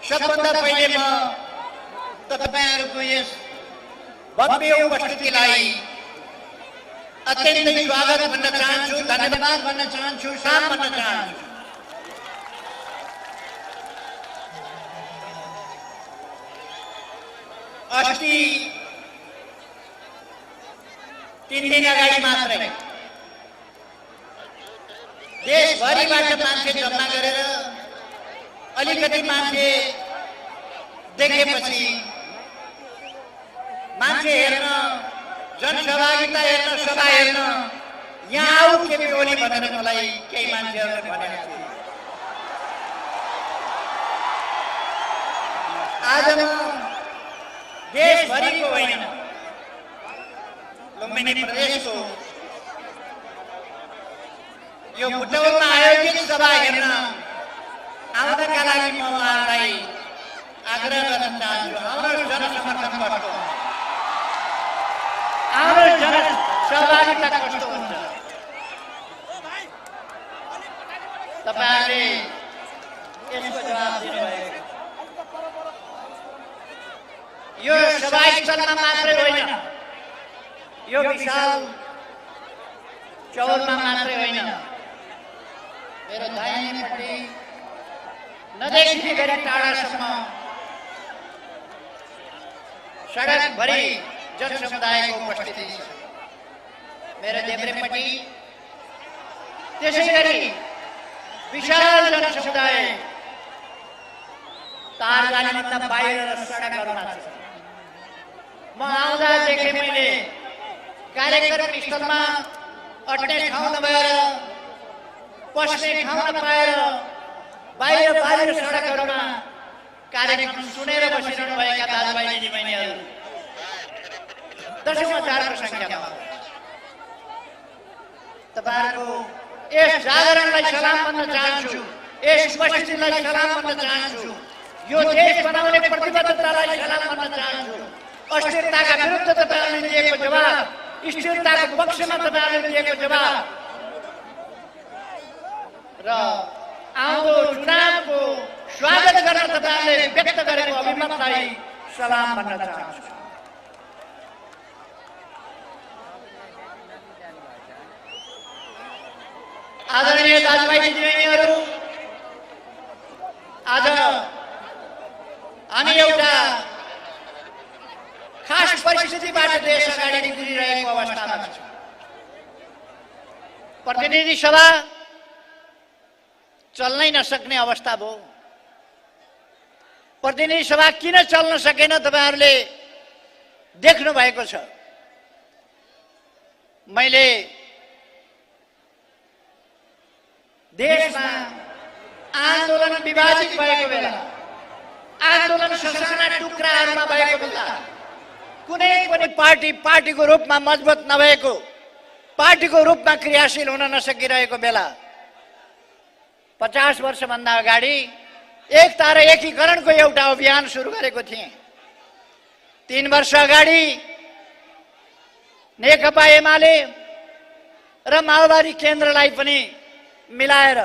सबभन्दा पहिले म तपाईहरुको यस भव्य उपस्थितिलाई अत्यन्तै स्वागत भन्न चाहन्छु, धन्यवाद भन्न चाहन्छु, सलाम भन्न चाहन्छु। अस्ति 3 दिन अगाडि मात्रै देशभरिबाट मान्छे जम्मा गरेर अलिकति मान्छे देखेपछि मान्छे हेर्न, जनसहभागिता हेर्न, सभा हेर्न यहाँ आऊ केपी ओली भनेर मलाई केही मान्छेहरूले भनेका थिए। आज म देशभरिको होइन, लुम्बिनी प्रदेशको यो बुटवलमा आयोजित सभा हेर्न आउनका लागि म उहाँलाई आग्रह गर्न चाहन्छु। हाम्रो जनसमर्थन कस्तो हुन्छ, हाम्रो जनसहभागिता कस्तो हुन्छ, तपाईहरुले यसको जवाब दिनुभएको। यो सभास्थलमा मात्रै होइन, यो विशाल चौरमा मात्रै होइन, मेरो दाहिनेपट्टि नदेखिने गरी टाढासम्म सडकभरि जनसमुदायको उपस्थिति छ। मेरो देब्रेपट्टि त्यसै गरी विशाल जनसमुदाय तार जानेभन्दा बाहिर सडकहरूमा छ। म आउँदा देखेँ मैले कार्यक्रम स्थलमा अट्ने ठाउँ नभएर, पस्ने ठाउँ नपाएर बाहिर बाहिर सडकहरूमा कार्यक्रम सुनेर बसिरहनु भएका दाजुभाइ दिदीबहिनीहरू दशौं हजारको संख्यामा। तपाईहरुको यस जागरणलाई सलाम भन्न चाहन्छु, यस उपस्थितिलाई सलाम भन्न चाहन्छु, यो देश बनाउने प्रतिबद्धतालाई सलाम भन्न चाहन्छु। अस्थिरताका विरुद्ध तपाईहरुले दिएको जवाब, स्थिरताको पक्षमा तपाईहरुले दिएको जवाब र आउँदो चुनावको स्वागत गर्न तपाईहरुले व्यक्त गरेको अभिमतलाई सलाम भन्न चाहन्छु। आदरणीय दाजुभाइ दिदीबहिनीहरू, आज हामी एउटा खास परिस्थितिबाट देश अगाडि गुज्रिरहेको अवस्थामा छ। प्रतिनिधि सभा चल्नै नसक्ने अवस्था भयो। प्रतिनिधि सभा किन चल्न सकेन तपाईहरुले देख्नु भएको छ। मैले देशमा आन्दोलन विभाजित भएको बेला, आन्दोलन ससाना टुक्राहरूमा भएको बेला, कुनै पनि पार्टीको रूपमा मजबुत नभएको, पार्टीको रूपमा क्रियाशील हुन नसकिरहेको बेला 50 वर्षभन्दा अगाडि एकता र एकीकरणको एउटा अभियान सुरु गरेको थिएँ। 3 वर्ष अगाडि नेकपा एमाले र माओवादी केन्द्रलाई पनि मिलाएर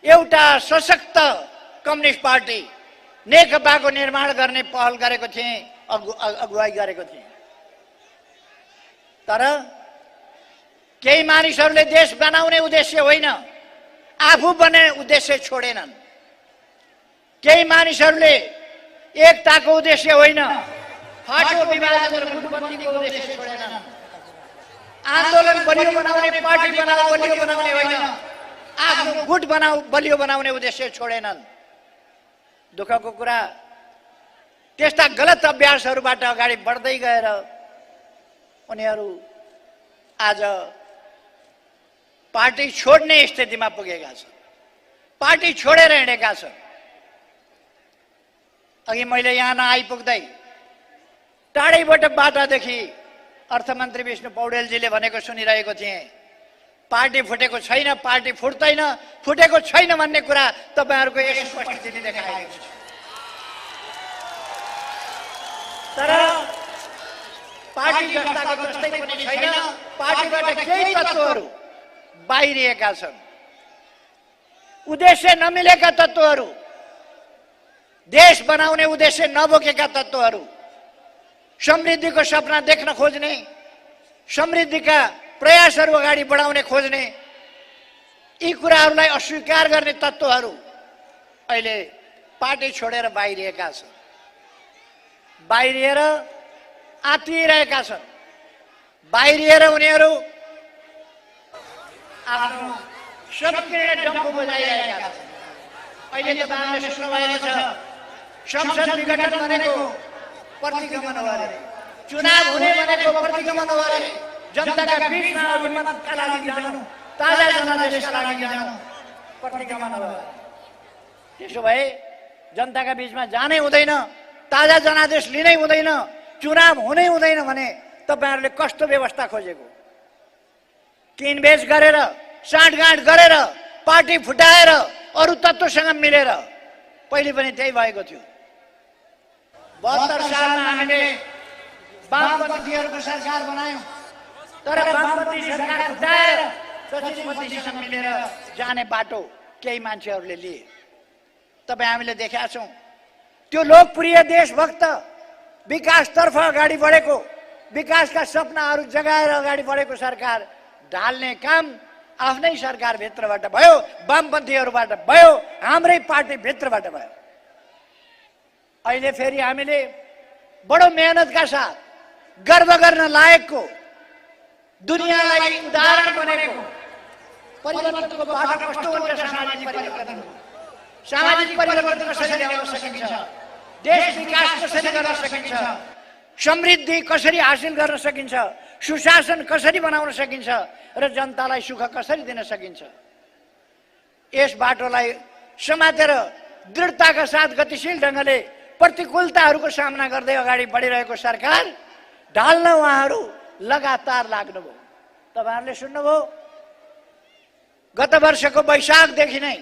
एउटा सशक्त कम्युनिस्ट पार्टी नेकपाको निर्माण गर्ने पहल गरेको थिएँ, अगुवाई गरेको थिएँ। तर केही मानिसहरूले देश बनाउने उद्देश्य होइन, आफू बन्ने उद्देश्य छोडेनन्। केही मानिसहरूले एकताको उद्देश्य होइन, फाटो विभाजन र गुटबन्दीको उद्देश्य छोडेनन्। आन्दोलन बलियो बनाउने, पार्टी बलियो बनाउने होइन, आफ्नो गुट बलियो बनाउने उद्देश्य छोडेनन्। दुःखको कुरा, त्यस्ता गलत अभ्यासहरूबाट अगाडि बढ्दै गएर उनीहरू आज पार्टी छोड्ने स्थितिमा पुगेका छन्, पार्टी छोडेर हिँडेका छन्। अघि मैले यहाँ नआइपुग्दै टाढैबाट बाटादेखि अर्थमन्त्री विष्णु पौडेलजीले भनेको सुनिरहेको थिएँ, पार्टी फुटेको छैन, पार्टी फुट्दैन, फुटेको छैन भन्ने कुरा तपाईहरुको यस उपस्थितिले देखाएको छ। तर पार्टी जस्ताको जस्तै पनि छैन, पार्टीबाट केही तत्त्वहरू बाहिरिएका छन्। उद्देश्य नमिलेका तत्त्वहरू, देश बनाउने उद्देश्य नबोकेका तत्त्वहरू, समृद्धिको सपना देख्न खोज्ने, समृद्धिका प्रयासहरू अगाडि बढाउने खोज्ने, यी कुराहरूलाई अस्वीकार गर्ने तत्त्वहरू अहिले पार्टी छोडेर बाहिरिएका छन्, बाहिरिएर आत्तिरहेका छन्, बाहिरिएर उनीहरू आफ्नो संकीर्ण डम्फु बजाइरहेका छन्। अहिले तपाईँहरूले सुन्नुभएको छ, संसद विघटन भनेको प्रतिगमन हो अरे, चुनाव हुने भनेको प्रतिगमन हो अरे, जनताका बीचमा अभिमतका लागि जानु, ताजा जनादेशका लागि जानु प्रतिगमन हो। त्यसो भए जनताका बीचमा जानै हुँदैन, ताजा जनादेश लिनै हुँदैन, चुनाव हुनै हुँदैन भने तपाईहरुले कस्तो व्यवस्था खोजेको? किनबेच गरेर, साँठगाँठ गरेर, पार्टी फुटाएर, अरु तत्त्वसँग मिलेर पहिले पनि त्यही भएको थियो। 72 सालमा हामीले वामपन्थीहरुको सरकार बनायौं, तर वामपन्थी सरकार फुटाएर सचिवपन्थीसँग मिलेर जाने बाटो केही मान्छेहरुले लिए। तपाईं हामीले देखेका छौं, त्यो लोकप्रिय देशभक्त विकासतर्फ अगाडि बढेको, विकासका सपनाहरू जगाएर अगाडि बढेको सरकार ढाल्ने काम आफ्नै सरकार भित्रबाट भयो, वामपन्थीहरुबाट भयो, हाम्रै पार्टी भित्रबाट भयो। अहिले फेरि हामीले बडो मेहनतका साथ गर्व गर्न लायकको, दुनियाँलाई उदाहरण बनेको परिवर्तनको बाटो कस्तो हुन्छ? सामाजिक परिवर्तन, सामाजिक परिवर्तन कसरी ल्याउन सकिन्छ, देश विकास कसरी गर्न सकिन्छ, समृद्धि कसरी हासिल गर्न सकिन्छ, सुशासन कसरी बनाउन सकिन्छ र जनतालाई सुख कसरी दिन सकिन्छ, यस बाटोलाई समातेर दृढताका साथ गतिशील ढंगले प्रतिकूलताहरूको सामना गर्दै अगाडि बढिरहेको सरकार ढाल्न उहाँहरू लगातार लाग्नुभयो। तपाईहरुले सुन्नुभयो, गत वर्षको वैशाखदेखि नै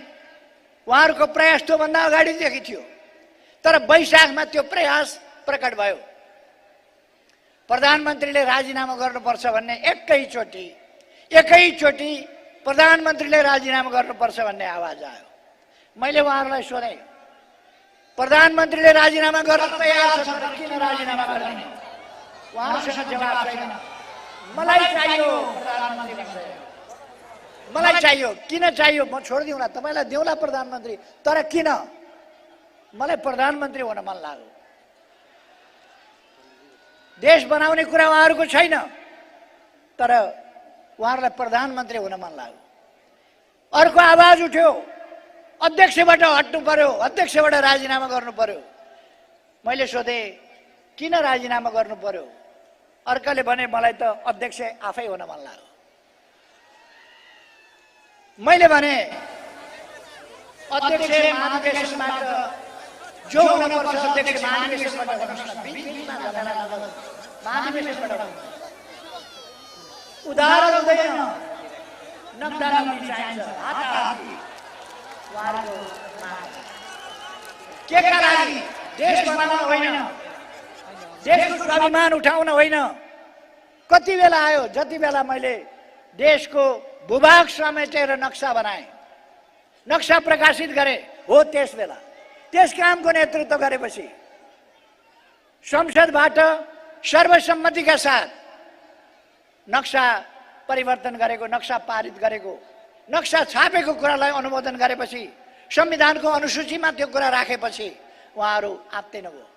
उहाँहरूको प्रयास त्योभन्दा अगाडिदेखि थियो, तर वैशाखमा त्यो प्रयास प्रकट भयो। प्रधानमन्त्रीले राजीनामा गर्नुपर्छ भन्ने एकैचोटी प्रधानमन्त्रीले राजीनामा गर्नुपर्छ भन्ने आवाज आयो। मैले उहाँहरूलाई सोधेँ, प्रधानमन्त्रीले राजीनामा गर्न तयार छ तर किन राजीनामा गर्ने? उहाँसँग जवाफ छैन। मलाई चाहियो प्रधानमन्त्री महोदय, मलाई चाहियो। किन चाहियो? म छोड्दिउँला, तपाईलाई देऊला प्रधानमन्त्री, तर किन? मलाई प्रधानमन्त्री हुन मन लाग्यो। देश बनाउने कुरा उहाँहरूको छैन, तर उहाँहरूलाई प्रधानमन्त्री हुन मन लाग्यो। अर्को आवाज उठ्यो, अध्यक्षबाट हट्नु पर्यो, अध्यक्षबाट राजीनामा गर्नु पर्यो। मैले सोधेँ, किन राजीनामा गर्नु पर्यो? अर्काले भने, मलाई त अध्यक्ष आफै हुन मन लाग्यो। मैले भने, अध्यक्ष महाधिवेशनबाट जो हुनुपर्छ अध्यक्ष महाधिवेशनबाट उदाहरण हुँदैन, नक्दा नक्दी चाहिन्छ, हाताहाती के का लागि? देश बनाउन होइन, देशको स्वाभिमान उठाउन होइन। कति बेला आयो? जति बेला मैले देशको भूभाग समेटेर नक्सा बनाए, नक्सा प्रकाशित गरे, हो त्यस बेला त्यस कामको नेतृत्व गरेपछि संसदबाट सर्वसम्मतिका साथ नक्सा परिवर्तन गरेको, नक्सा पारित गरेको, नक्सा छापेको कुरालाई अनुमोदन गरेपछि, संविधानको अनुसूचीमा त्यो कुरा राखेपछि उहाँहरू आत्तिनुभयो।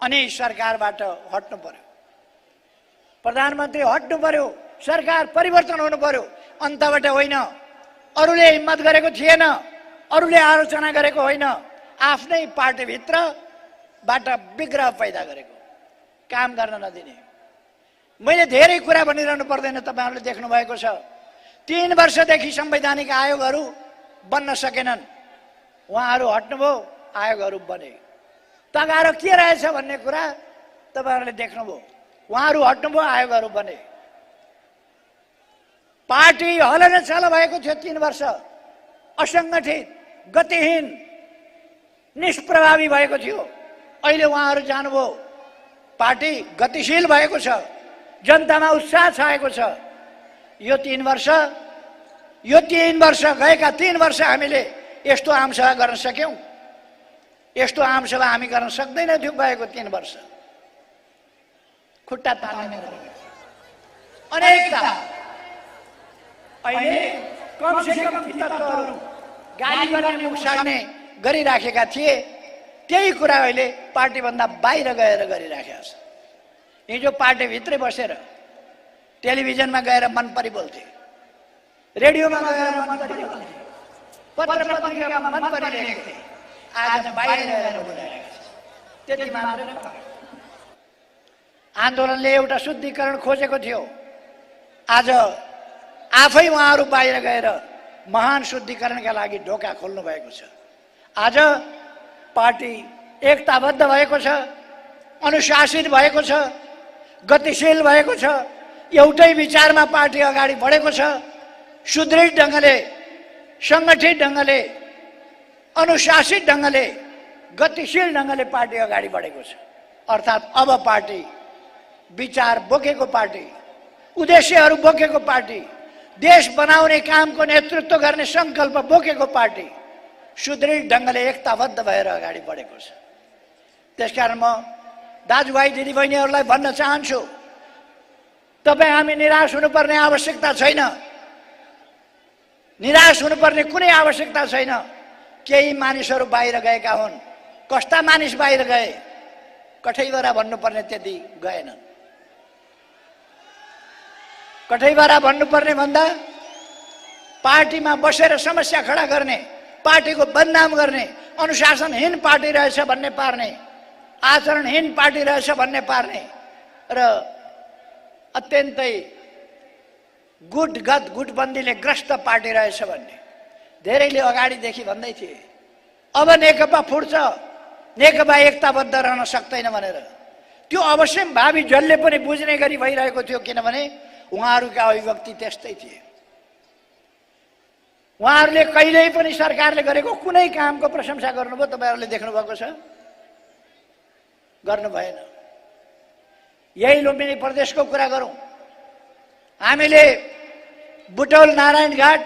अनि सरकारबाट हट्नु पर्यो, प्रधानमन्त्री हट्नु पर्यो, सरकार परिवर्तन हुनु पर्यो। अन्तबाट होइन, अरूले हिम्मत गरेको थिएन, अरूले आलोचना गरेको होइन, आफ्नै पार्टीभित्रबाट विग्रह पैदा गरेको, काम गर्न नदिने। मैले धेरै कुरा भनिरहनु पर्दैन, तपाईहरुले देख्नु भएको छ। 3 वर्षदेखि संवैधानिक आयोगहरू बन्न सकेनन्, उहाँहरू हट्नुभयो, आयोगहरू बने। तगारो के रहेछ भन्ने कुरा तपाईहरुले देख्नुभयो, उहाँहरू हट्नुभयो, आयोगहरू बने। पार्टी हलनचल भएको थियो 3 वर्ष, असंगठित, गतिहीन, निष्प्रभावी भएको थियो। अहिले उहाँहरू जानुभयो, पार्टी गतिशील भएको छ, जनतामा उत्साह छाएको छ। यो 3 वर्ष गएका 3 वर्ष हामीले यस्तो आमसभा गर्न सक्यौं, यस्तो आमसभा हामी गर्न सक्दैनौँ थियो गएको 3 वर्ष। खुट्टा तान्ने अनेकता अहिले कमसेकम ती तत्त्वहरू गाली गर्ने उक्साउने गरिराखेका थिए, त्यही कुरा अहिले पार्टीभन्दा बाहिर गएर गरिराखेका छ। हिजो पार्टीभित्रै बसेर टेलिभिजनमा गएर मन परी बोल्थे, रेडियोमा गएर मन परी बोल्थे, पत्र पत्रिकामा मन परी लेख्थे, आज बाहिर गएर बोलिरहेका छन्। त्यति मात्र आन्दोलनले एउटा शुद्धिकरण खोजेको थियो, आज आफै उहाँहरू बाहिर गएर महान शुद्धिकरणका लागि ढोका खोल्नु भएको छ। आज पार्टी एकताबद्ध भएको छ, अनुशासित भएको छ, गतिशील भएको छ, एउटै विचारमा पार्टी अगाडि बढेको छ। सुदृढ ढङ्गले, सङ्गठित ढङ्गले, अनुशासित ढङ्गले, गतिशील ढङ्गले पार्टी अगाडि बढेको छ। अर्थात् अब पार्टी विचार बोकेको पार्टी, उद्देश्यहरू बोकेको पार्टी, देश बनाउने कामको नेतृत्व गर्ने सङ्कल्प बोकेको पार्टी सुदृढ ढङ्गले एकताबद्ध भएर अगाडि बढेको छ। त्यसकारण म दाजुभाइ दिदीबहिनीहरूलाई भन्न चाहन्छु, तपाईँ हामी निराश हुनुपर्ने आवश्यकता छैन, निराश हुनुपर्ने कुनै आवश्यकता छैन। केही मानिसहरू बाहिर गएका हुन्, कस्ता मानिस बाहिर गए, कठैबरा भन्नुपर्ने त्यति गएनन्। कठैबरा भन्नुपर्ने भन्दा पार्टीमा बसेर समस्या खडा गर्ने, पार्टीको बदनाम गर्ने, अनुशासनहीन पार्टी रहेछ भन्ने पार्ने, आचरणहीन पार्टी रहेछ भन्ने पार्ने र अत्यन्तै गुटबन्दीले ग्रस्त पार्टी रहेछ भन्ने धेरैले अगाडिदेखि भन्दै थिए। अब नेकपा फुट्छ, नेकपा एकताबद्ध रहन सक्दैन भनेर। त्यो अवश्य भावी जसले पनि बुझ्ने गरी भइरहेको थियो, किनभने उहाँहरूका अभिव्यक्ति त्यस्तै थिए। उहाँहरूले कहिल्यै पनि सरकारले गरेको कुनै कामको प्रशंसा गर्नुभयो, तपाईँहरूले देख्नुभएको छ? गर्नु भएन। यही लुम्बिनी प्रदेशको कुरा गरौँ, हामीले बुटौल नारायणघाट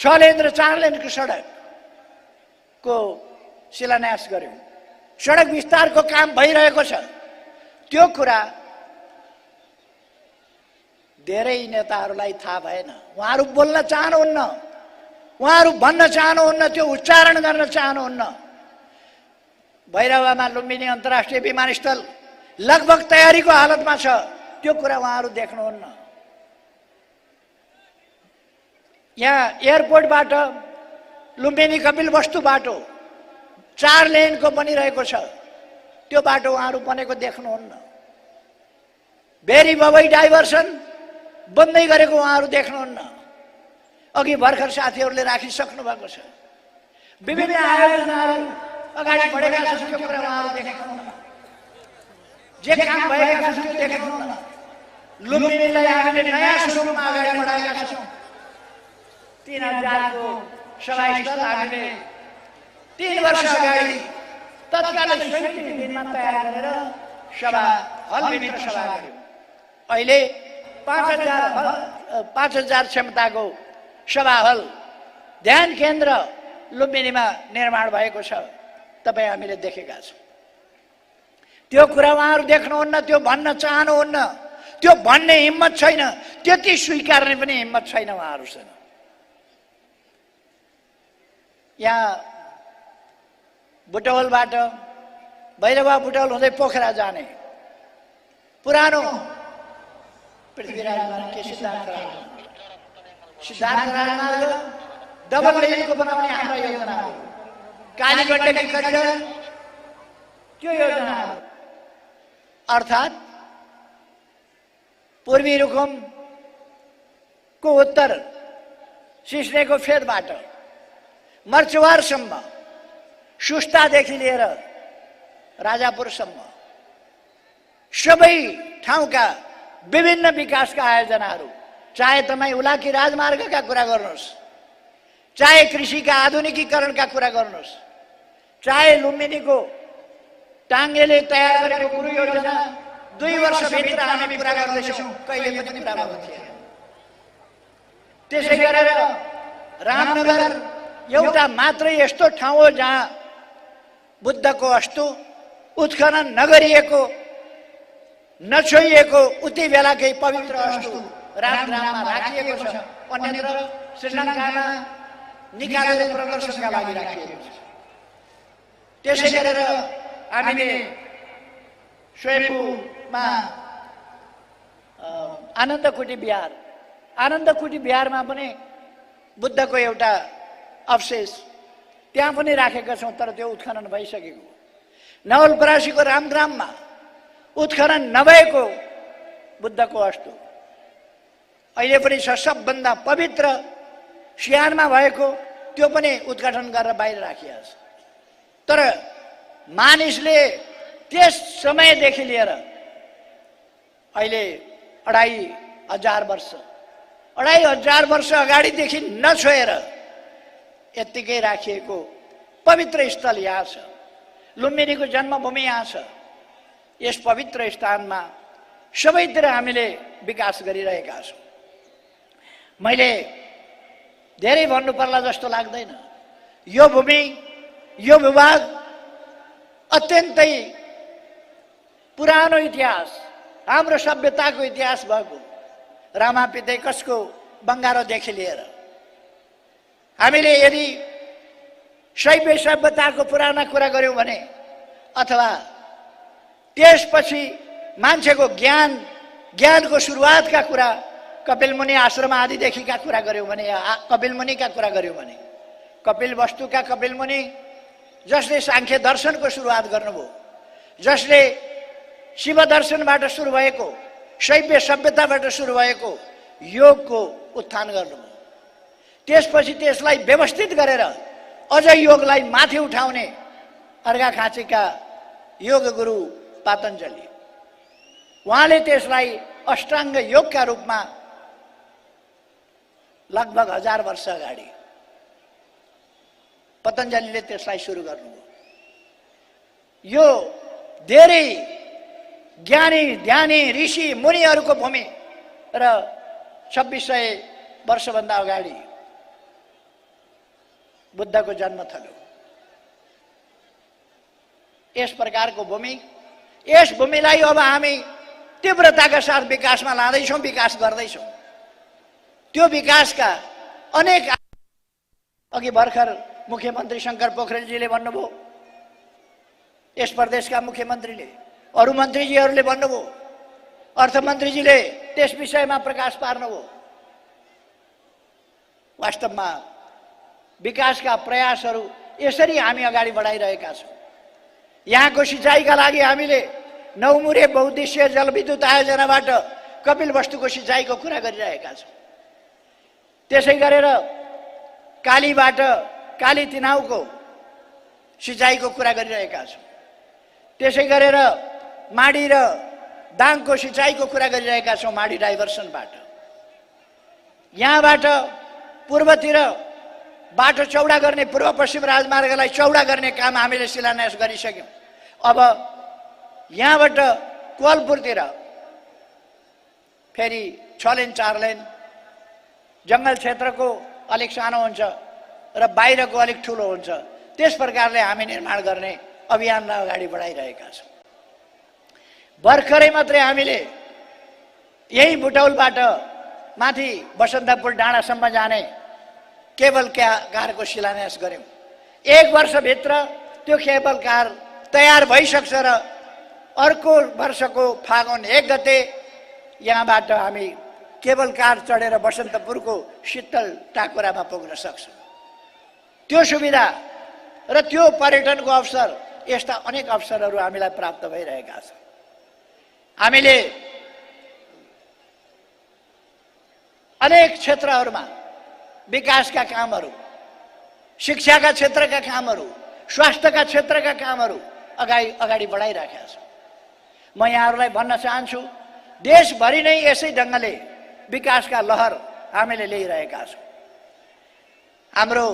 6 लेन र 4 लेनको सडकको शिलान्यास गर्यौँ। सडक विस्तारको काम भइरहेको छ। त्यो कुरा धेरै नेताहरूलाई थाहा भएन, उहाँहरू बोल्न चाहनुहुन्न, उहाँहरू भन्न चाहनुहुन्न, त्यो उच्चारण गर्न चाहनुहुन्न। भैरवामा लुम्बिनी अन्तर्राष्ट्रिय विमानस्थल लगभग तयारीको हालतमा छ, त्यो कुरा उहाँहरू देख्नुहुन्न। यहाँ एयरपोर्टबाट लुम्बिनी कपिलवस्तु बाटो 4 लेनको बनिरहेको छ, त्यो बाटो उहाँहरू बनेको देख्नुहुन्न। भेरी बबई डाइभर्सन बन्दै गरेको उहाँहरू देख्नुहुन्न। अघि भर्खर साथीहरूले राखिसक्नु भएको छ। विभिन्न आयोजनाहरू अगाडि बढेका छन्, त्यो कुरा उहाँहरू देख्नुहुन्न। जे काम भएका छन् त्यो देख्नुहुन्न। लुम्बिनीलाई हामीले नयाँ स्वरूपमा अगाडि बढाएका छौँ। 3000 को सभास्थल हामीले 3 वर्ष अगाडि तत्कालै 37 दिनमा तयार गरेर सभा हलभित्र सभा गर्यौँ। अहिले 5000 क्षमताको सभा हल, ध्यान केन्द्र लुम्बिनीमा निर्माण भएको छ। तपाईँ हामीले देखेका छौँ। त्यो कुरा उहाँहरू देख्नुहुन्न, त्यो भन्न चाहनुहुन्न, त्यो भन्ने हिम्मत छैन, त्यति स्वीकार्ने पनि हिम्मत छैन उहाँहरूसँग। यहाँ बुटवलबाट भैरवा बुटवल हुँदै पोखरा जाने पुरानो पृथ्वीराज के सिद्धार्थ राजमार्ग डबल लेनको बनाउने हाम्रो योजना हो। कालीगण्डकी करिडर त्यो योजना हो। अर्थात् पूर्वी रुकुमको उत्तर सिस्नेको फेदबाट मर्चवारसम्म, सुस्तादेखि लिएर राजापुरसम्म सबै ठाउँका विभिन्न विकासका आयोजनाहरू, चाहे तपाईँ उलाकी राजमार्गका कुरा गर्नुहोस्, चाहे कृषिका आधुनिकीकरणका कुरा गर्नुहोस्, चाहे लुम्बिनीको टाङ्गेले तयार गरेको गुरु योजना 2 वर्षभित्र हामी पुरा गर्दैछौँ, कहिले पनि पुरा भएको थिएन। त्यसै गरेर रामनगर एउटा मात्रै यस्तो ठाउँ हो जहाँ बुद्धको अस्तु उत्खनन नगरिएको नछोइएको उति बेलाकै पवित्र अस्तु राममा राखिएको छ। अन्यत्र श्रीलङ्कामा निकालेर प्रदर्शनका लागि राखिएको छ। त्यसै गरेर हामीले स्वयम्भूमा आनन्दकुटी बिहारमा पनि बुद्धको एउटा अवशेष त्यहाँ पनि राखेका छौँ, तर त्यो उत्खनन भइसकेको। नवलपरासीको रामग्राममा उत्खनन नभएको बुद्धको अस्तु अहिले पनि छ। सबभन्दा पवित्र सियानमा भएको त्यो पनि उद्घाटन गरेर बाहिर राखिएको छ। तर मानिसले त्यस समयदेखि लिएर अहिले 2500 वर्ष अगाडिदेखि नछोएर यत्तिकै राखिएको पवित्र स्थल यहाँ छ। लुम्बिनीको जन्मभूमि यहाँ छ। यस पवित्र स्थानमा सबैतिर हामीले विकास गरिरहेका छौँ। मैले धेरै भन्नु पर्ला जस्तो लाग्दैन। यो भूमि, यो भूभाग अत्यन्तै पुरानो इतिहास, हाम्रो सभ्यताको इतिहास भएको रामापितै कसको बङ्गारोदेखि लिएर हामीले यदि शैव सभ्यताको पुराना कुरा गर्यौँ भने अथवा त्यसपछि मान्छेको ज्ञानको सुरुवातका कुरा कपिल मुनि आश्रम आदिदेखिका कुरा गर्यौँ भने, कपिल मुनिका कुरा गर्यौँ भने, कपिल वस्तुका कपिल मुनि जसले सांख्य दर्शनको सुरुवात गर्नुभयो, जसले शिव दर्शनबाट सुरु भएको, शैव सभ्यताबाट सुरु भएको योगको उत्थान गर्नुभयो। त्यसपछि त्यसलाई व्यवस्थित गरेर अझ योगलाई माथि उठाउने अर्घाखाँचीका योग गुरु पातञ्जलि, उहाँले त्यसलाई अष्टाङ्ग योगका रूपमा लगभग 1000 वर्ष अगाडि पतञ्जलिले त्यसलाई सुरु गर्नुभयो। यो धेरै ज्ञानी ध्यानी ऋषि मुनिहरूको भूमि र 2600 वर्षभन्दा अगाडि बुद्धको जन्म थलो। यस प्रकारको भूमि, यस भूमिलाई अब हामी तीव्रताका साथ विकासमा लाँदैछौँ, विकास गर्दैछौँ। त्यो विकासका अनेक, अघि भर्खर मुख्यमन्त्री शङ्कर पोखरेलजीले भन्नुभयो, यस प्रदेशका मुख्यमन्त्रीले, अरू मन्त्रीजीहरूले भन्नुभयो, अर्थमन्त्रीजीले त्यस विषयमा प्रकाश पार्नुभयो। वास्तवमा विकासका प्रयासहरू यसरी हामी अगाडि बढाइरहेका छौँ। यहाँको सिँचाइका लागि हामीले नौमुरे बहुद्देश्य जलविद्युत आयोजनाबाट कपिल वस्तुको सिँचाइको कुरा गरिरहेका छौँ। त्यसै गरेर कालीबाट काली तिनाउको सिँचाइको कुरा गरिरहेका छौँ। त्यसै गरेर माडी र दाङको सिँचाइको कुरा गरिरहेका छौँ, माडी डाइभर्सनबाट। यहाँबाट पूर्वतिर बाटो चौडा गर्ने, पूर्व पश्चिम राजमार्गलाई चौडा गर्ने काम हामीले शिलान्यास गरिसक्यौँ। अब यहाँबाट कोलपुरतिर फेरि 6 लेन 4 लेन, जङ्गल क्षेत्रको अलिक सानो हुन्छ र बाहिरको अलिक ठुलो हुन्छ। त्यस प्रकारले हामी निर्माण गर्ने अभियानलाई अगाडि बढाइरहेका छौँ। भर्खरै मात्रै हामीले यही बुटौलबाट माथि बसन्तपुर डाँडासम्म जाने केबल कारको शिलान्यास गर्यौँ। 1 वर्षभित्र त्यो केबल कार तयार भइसक्छ र अर्को वर्षको फागुन 1 गते यहाँबाट हामी केबल कार चढेर बसन्तपुरको शीतल टाकुरामा पुग्न सक्छौँ। त्यो सुविधा र त्यो पर्यटनको अवसर, यस्ता अनेक अवसरहरू हामीलाई प्राप्त भइरहेका छन्। हामीले अनेक क्षेत्रहरूमा विकासका कामहरू, शिक्षाका क्षेत्रका कामहरू, स्वास्थ्यका क्षेत्रका कामहरू अगाडि बढाइराखेका छौँ। म यहाँहरूलाई भन्न चाहन्छु, देशभरि नै यसै ढङ्गले विकासका लहर हामीले ल्याइरहेका छौँ। हाम्रो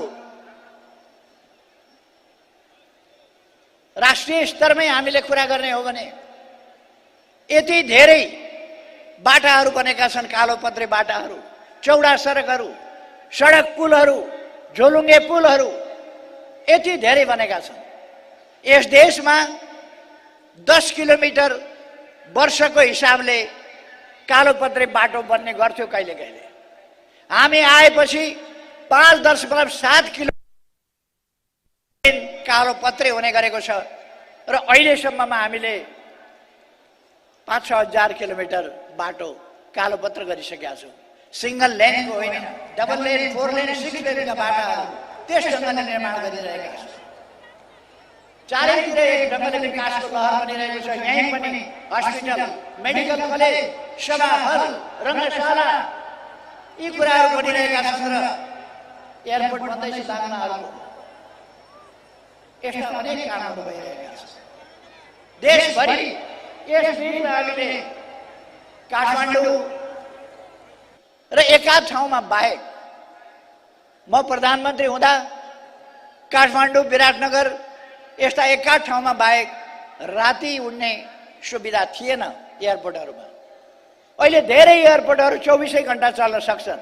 राष्ट्रिय स्तरमै हामीले कुरा गर्ने हो भने यति धेरै बाटाहरू बनेका छन्, कालोपत्रे बाटाहरू, चौडा सडकहरू, सडक पुलहरू, झोलुङ्गे पुलहरू यति धेरै बनेका छन्। यस देशमा 10 किलोमिटर वर्षको हिसाबले कालोपत्रे बाटो बन्ने गर्थ्यो कहिले कहिले। हामी आएपछि 5.7 किलोमिटर कालोपत्रे हुने गरेको छ र अहिलेसम्ममा हामीले 5-6 हजार किलोमिटर बाटो कालोपत्र गरिसकेका छौँ। सिंगल लेनको होइन, डबल लेन, 4 लेन, 6 लेनका बाटाहरू त्यस ढङ्गले निर्माण गरिरहेका छौँ। चारैतिर एक ढङ्गले विकासको लहर बनिरहेको छ। यहीँ पनि हस्पिटल, मेडिकल कलेज, सभा हल, रङ्गशाला यी कुराहरू बनिरहेका छन् र एयरपोर्ट बन्दैछ दाङमाहरूको। यस्ता अनेक कामहरू भइरहेका छन् देशभरि। यस बिचमा हामीले काठमाडौँ र एकाध ठाउँमा बाहेक म प्रधानमन्त्री हुँदा काठमाडौँ, विराटनगर यस्ता एकाध ठाउँमा बाहेक राति उड्ने सुविधा थिएन एयरपोर्टहरूमा। अहिले धेरै एयरपोर्टहरू 24 घण्टा चल्न सक्छन्।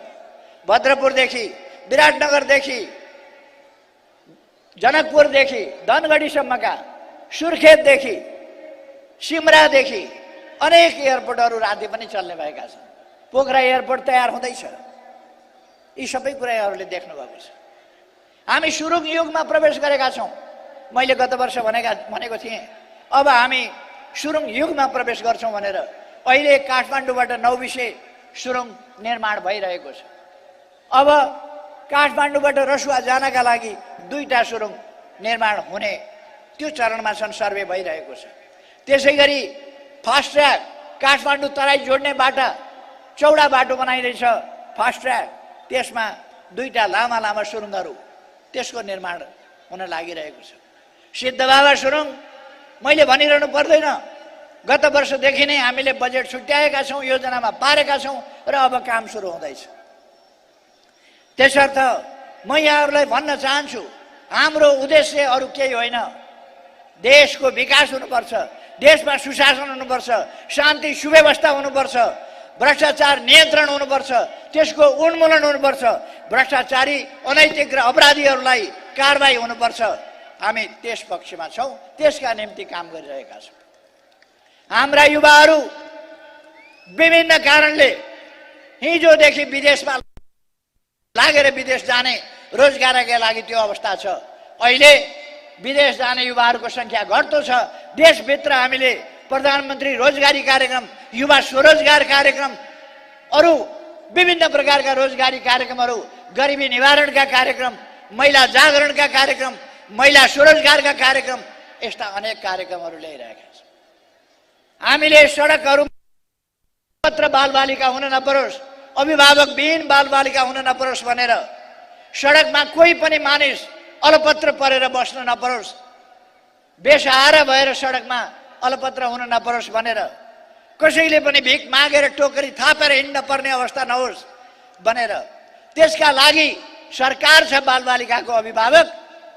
भद्रपुरदेखि, विराटनगरदेखि, जनकपुरदेखि, धनगढीसम्मका, सुर्खेतदेखि, सिमरादेखि अनेक एयरपोर्टहरू राति पनि चल्ने भएका छन्। पोखरा एयरपोर्ट तयार हुँदैछ। यी सबै कुराहरूले देख्नुभएको छ। हामी सुरुङ युगमा प्रवेश गरेका छौँ। मैले गत वर्ष भनेको थिएँ अब हामी सुरुङ युगमा प्रवेश गर्छौँ भनेर। अहिले काठमाडौँबाट नौबिसे सुरुङ निर्माण भइरहेको छ। अब काठमाडौँबाट रसुवा जानका लागि 2टा सुरुङ निर्माण हुने त्यो चरणमा छन्, सर्वे भइरहेको छ। त्यसै गरी फास्ट ट्र्याक काठमाडौँ तराई जोड्ने बाटा, चौडा बाटो बनाइरहेछ फास्ट ट्र्याक, त्यसमा 2टा लामा लामा सुरुङहरू त्यसको निर्माण हुन लागिरहेको छ। सिद्धबाबा सुरुङ मैले भनिरहनु पर्दैन, गत वर्षदेखि नै हामीले बजेट छुट्याएका छौँ, योजनामा पारेका छौँ र अब काम सुरु हुँदैछ। त्यसर्थ म यहाँहरूलाई भन्न चाहन्छु, हाम्रो उद्देश्य अरू केही होइन। देशको विकास हुनुपर्छ, देशमा सुशासन हुनुपर्छ, शान्ति सुव्यवस्था हुनुपर्छ, भ्रष्टाचार नियन्त्रण हुनुपर्छ, त्यसको उन्मूलन हुनुपर्छ, भ्रष्टाचारी, अनैतिक र अपराधीहरूलाई कारबाही हुनुपर्छ। हामी त्यस पक्षमा छौँ, त्यसका निम्ति काम गरिरहेका छौँ। हाम्रा युवाहरू विभिन्न कारणले हिजोदेखि विदेशमा लागेर विदेश जाने, रोजगारका लागि त्यो अवस्था छ। अहिले विदेश जाने युवाहरूको सङ्ख्या घट्दो छ। देशभित्र हामीले प्रधानमन्त्री रोजगारी कार्यक्रम, युवा स्वरोजगार कार्यक्रम, अरू विभिन्न प्रकारका रोजगारी कार्यक्रमहरू, गरिबी निवारणका कार्यक्रम, महिला जागरणका कार्यक्रम, महिला स्वरोजगारका कार्यक्रम, यस्ता अनेक कार्यक्रमहरू ल्याइरहेका छौँ। हामीले सडकहरू मात्र बालबालिका हुन नपरोस्, अभिभावकविहीन बालबालिका हुन नपरोस् भनेर, सडकमा कोही पनि मानिस अलपत्र परेर बस्न नपरोस्, बेसहारा भएर सडकमा अलपत्र हुन नपरोस् भनेर, कसैले पनि भिख मागेर टोकरी थापेर हिँड्न पर्ने अवस्था नहोस् भनेर, त्यसका लागि सरकार छ। बालबालिकाको अभिभावक,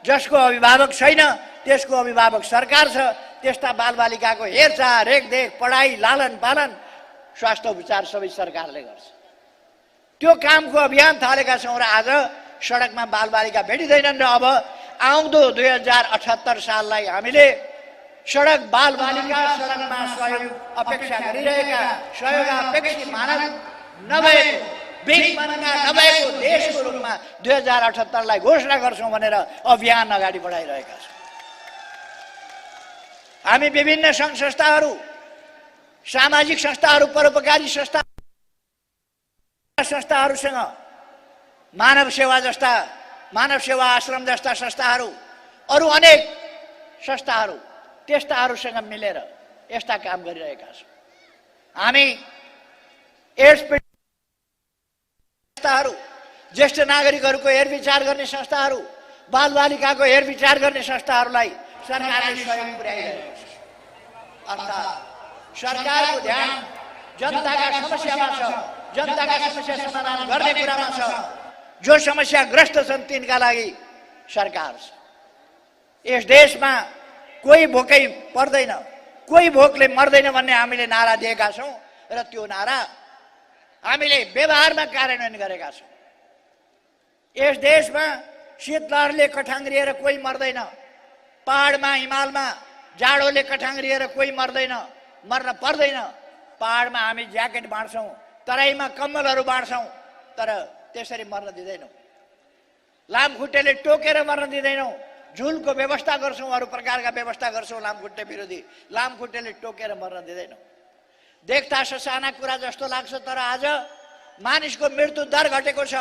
जसको अभिभावक छैन त्यसको अभिभावक सरकार छ। त्यस्ता बालबालिकाको हेरचाह, रेखदेख, पढाइ, लालन पालन, स्वास्थ्य उपचार सबै सरकारले गर्छ। त्यो कामको अभियान थालेका छौँ र आज सडकमा बालबालिका भेटिँदैनन्। र अब आउँदो 2078 साललाई हामीले सडक बालबालिका सडकमा सहयोग अपेक्षा गरिरहेका, सहयोगापेक्षी मानव नभएको, भिखमन्का नभएको देशको रूपमा 2078लाई घोषणा गर्छौँ भनेर अभियान अगाडि बढाइरहेका छौँ। हामी विभिन्न सङ्घ संस्थाहरू, सामाजिक संस्थाहरू, परोपकारी संस्थाहरूसँग, मानव सेवा जस्ता, मानव सेवा आश्रम जस्ता संस्थाहरू, अरू अनेक संस्थाहरू, त्यस्ताहरूसँग मिलेर यस्ता काम गरिरहेका छौँ। हामी एड्स संस्थाहरू, ज्येष्ठ नागरिकहरूको हेरविचार गर्ने संस्थाहरू, बालबालिकाको हेरविचार गर्ने संस्थाहरूलाई सरकारले सहयोग पुर्याइरहेको छ। अर्थात् सरकारको ध्यान जनताका समस्यामा छ, जनताका समस्या समाधान गर्ने कुरामा छ। जो समस्याग्रस्त छन् तिनका लागि सरकार छ। यस देशमा कोही भोकै पर्दैन, कोही भोकले मर्दैन भन्ने हामीले नारा दिएका छौँ र त्यो नारा हामीले व्यवहारमा कार्यान्वयन गरेका छौँ। यस देशमा शीतलहरले कठाङ्ग्रिएर कोही मर्दैन, पहाडमा हिमालमा जाडोले कठाङ्ग्रिएर कोही मर्दैन, मर्न पर्दैन। पहाडमा हामी ज्याकेट बाँड्छौँ, तराईमा कम्बलहरू बाँड्छौँ, तर त्यसरी मर्न दिँदैनौँ। लामखुट्टेले टोकेर मर्न दिँदैनौँ, झुलको व्यवस्था गर्छौँ, अरू प्रकारका व्यवस्था गर्छौँ। लामखुट्टे विरोधी लामखुट्टेले टोकेर मर्न दिँदैनौँ। देख्दा ससाना कुरा जस्तो लाग्छ, तर आज मानिसको मृत्यु दर घटेको छ,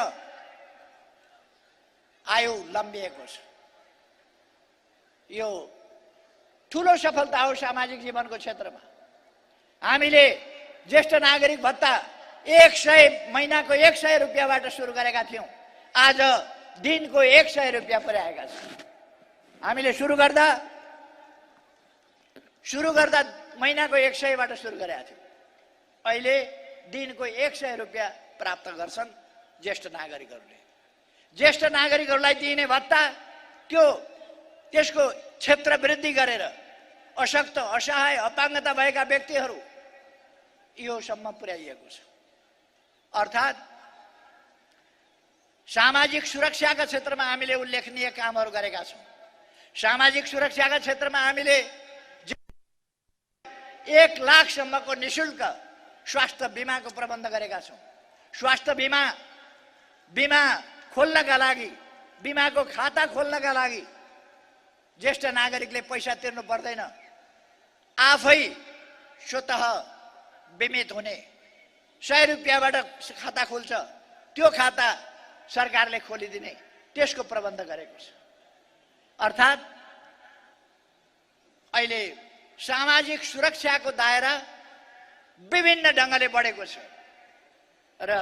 आयु लम्बिएको छ। यो ठुलो सफलता हो सामाजिक जीवनको क्षेत्रमा। हामीले ज्येष्ठ नागरिक भत्ता 100 महिनाको 100 रुपियाँबाट सुरु गरेका थियौँ, आज दिनको 100 रुपियाँ पुर्याएका छौँ। हामीले सुरु गर्दा महिनाको 100बाट सुरु गरेका थियौँ, अहिले दिनको 100 रुपियाँ प्राप्त गर्छन् ज्येष्ठ नागरिकहरूले। ज्येष्ठ नागरिकहरूलाई दिइने भत्ता त्यसको क्षेत्र वृद्धि गरेर अशक्त, असहाय, अपाङ्गता भएका व्यक्तिहरू योसम्म पुर्याइएको छ। अर्थात् सामाजिक सुरक्षाका क्षेत्रमा हामीले उल्लेखनीय कामहरू गरेका छौँ। सामाजिक सुरक्षाका क्षेत्रमा हामीले 1 लाखसम्मको निःशुल्क स्वास्थ्य बिमाको प्रबन्ध गरेका छौँ। स्वास्थ्य बिमा खोल्नका लागि, बिमाको खाता खोल्नका लागि ज्येष्ठ नागरिकले पैसा तिर्नु पर्दैन, आफै स्वतः बिमित हुने 100 रुपियाँबाट खाता खोल्छ, त्यो खाता सरकारले खोलिदिने, त्यसको प्रबन्ध गरेको छ। अर्थात् अहिले सामाजिक सुरक्षाको दायरा विभिन्न ढङ्गले बढेको छ र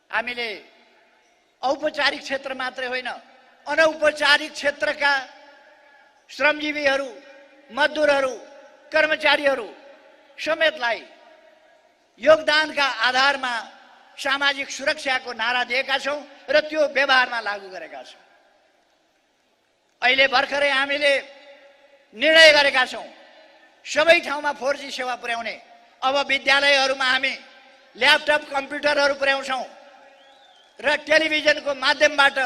हामीले औपचारिक क्षेत्र मात्रै होइन, अनौपचारिक क्षेत्रका श्रमजीवीहरू, मजदुरहरू, कर्मचारीहरू समेतलाई योगदानका आधारमा सामाजिक सुरक्षाको नारा दिएका छौँ र त्यो व्यवहारमा लागू गरेका छौँ। अहिले भर्खरै हामीले निर्णय गरेका छौँ सबै ठाउँमा 4G सेवा पुर्याउने। अब विद्यालयहरूमा हामी ल्यापटप, कम्प्युटरहरू पुर्याउँछौँ र टेलिभिजनको माध्यमबाट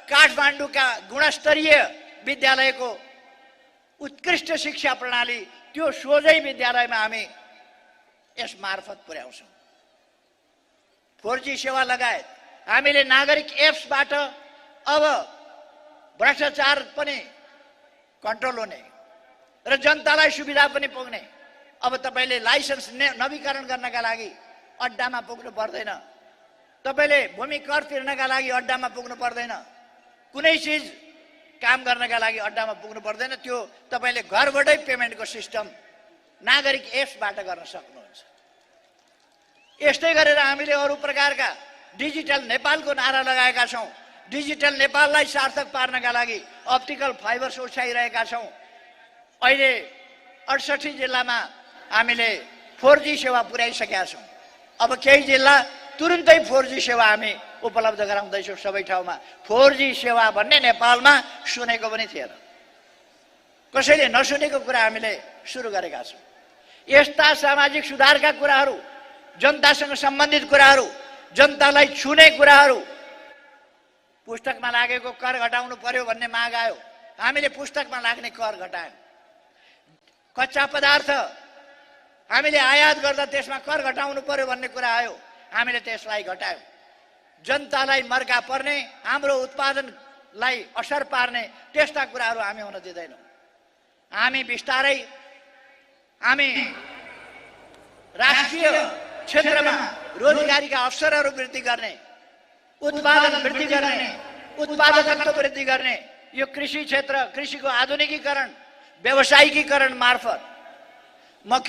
काठमाडौँका गुणस्तरीय विद्यालयको उत्कृष्ट शिक्षा प्रणाली त्यो सोझै विद्यालयमा हामी यस मार्फत पुर्याउँछौँ। 4G सेवा लगायत हामीले नागरिक एप्सबाट अब भ्रष्टाचार पनि कन्ट्रोल हुने र जनतालाई सुविधा पनि पुग्ने। अब तपाईले लाइसेन्स नवीकरण गर्नका लागि अड्डामा पुग्नु पर्दैन, तपाईले भूमि कर तिर्नका लागि अड्डामा पुग्नु पर्दैन, कुनै चीज काम गर्नका लागि अड्डामा पुग्नु पर्दैन। त्यो तपाईले घरबाटै पेमेन्टको सिस्टम नागरिक एप्सबाट गर्न सक्नुहुन्छ। यस्तै गरेर हामीले अरू प्रकारका डिजिटल नेपालको नारा लगाएका छौँ। डिजिटल नेपाललाई सार्थक पार्नका लागि अप्टिकल फाइबर्स उठाइरहेका छौँ। अहिले 68 जिल्लामा हामीले 4G सेवा पुर्याइसकेका छौँ। अब केही जिल्ला तुरुन्तै 4G सेवा हामी उपलब्ध गराउँदैछौँ। सबै ठाउँमा 4G सेवा भन्ने नेपालमा सुनेको पनि थिएन, कसैले नसुनेको कुरा हामीले सुरु गरेका छौँ। यस्ता सामाजिक सुधारका कुराहरू, जनतासँग सम्बन्धित कुराहरू, जनतालाई छुने कुराहरू, पुस्तकमा लागेको कर घटाउनु पर्यो भन्ने माग आयो, हामीले पुस्तकमा लाग्ने कर घटायौँ। कच्चा पदार्थ हामीले आयात गर्दा त्यसमा कर घटाउनु पर्यो भन्ने कुरा आयो, हामीले त्यसलाई घटायौँ। जनतालाई मर्का पर्ने, हाम्रो उत्पादनलाई असर पार्ने त्यस्ता कुराहरू हामी हुन दिँदैनौँ। हामी बिस्तारै राष्ट्रिय क्षेत्रमा रोजगारीका अवसरहरू वृद्धि गर्ने, उत्पादन वृद्धि गर्ने, उत्पादकत्व वृद्धि गर्ने, यो कृषि क्षेत्र, कृषिको आधुनिकीकरण, व्यावसायिकीकरण मार्फत म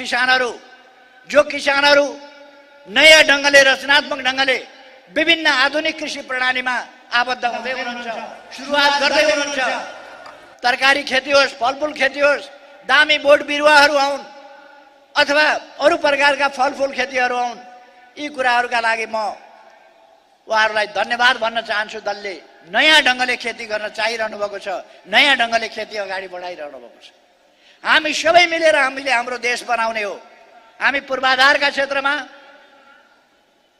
जो किसानहरू नयाँ ढङ्गले, रचनात्मक ढङ्गले विभिन्न आधुनिक कृषि प्रणालीमा आबद्ध हुँदै हुनुहुन्छ, सुरुवात गर्दै हुनुहुन्छ, तरकारी खेती होस्, फलफुल खेती होस्, दामी बोट बिरुवाहरू आउन् अथवा अरू प्रकारका फलफुल खेतीहरू आउन्, यी कुराहरूका लागि म उहाँहरूलाई धन्यवाद भन्न चाहन्छु। दलले नयाँ ढङ्गले खेती गर्न चाहिरहनु भएको छ, नयाँ ढङ्गले खेती अगाडि बढाइरहनु भएको छ। हामी सबै मिलेर हामीले हाम्रो देश बनाउने हो। हामी पूर्वाधारका क्षेत्रमा,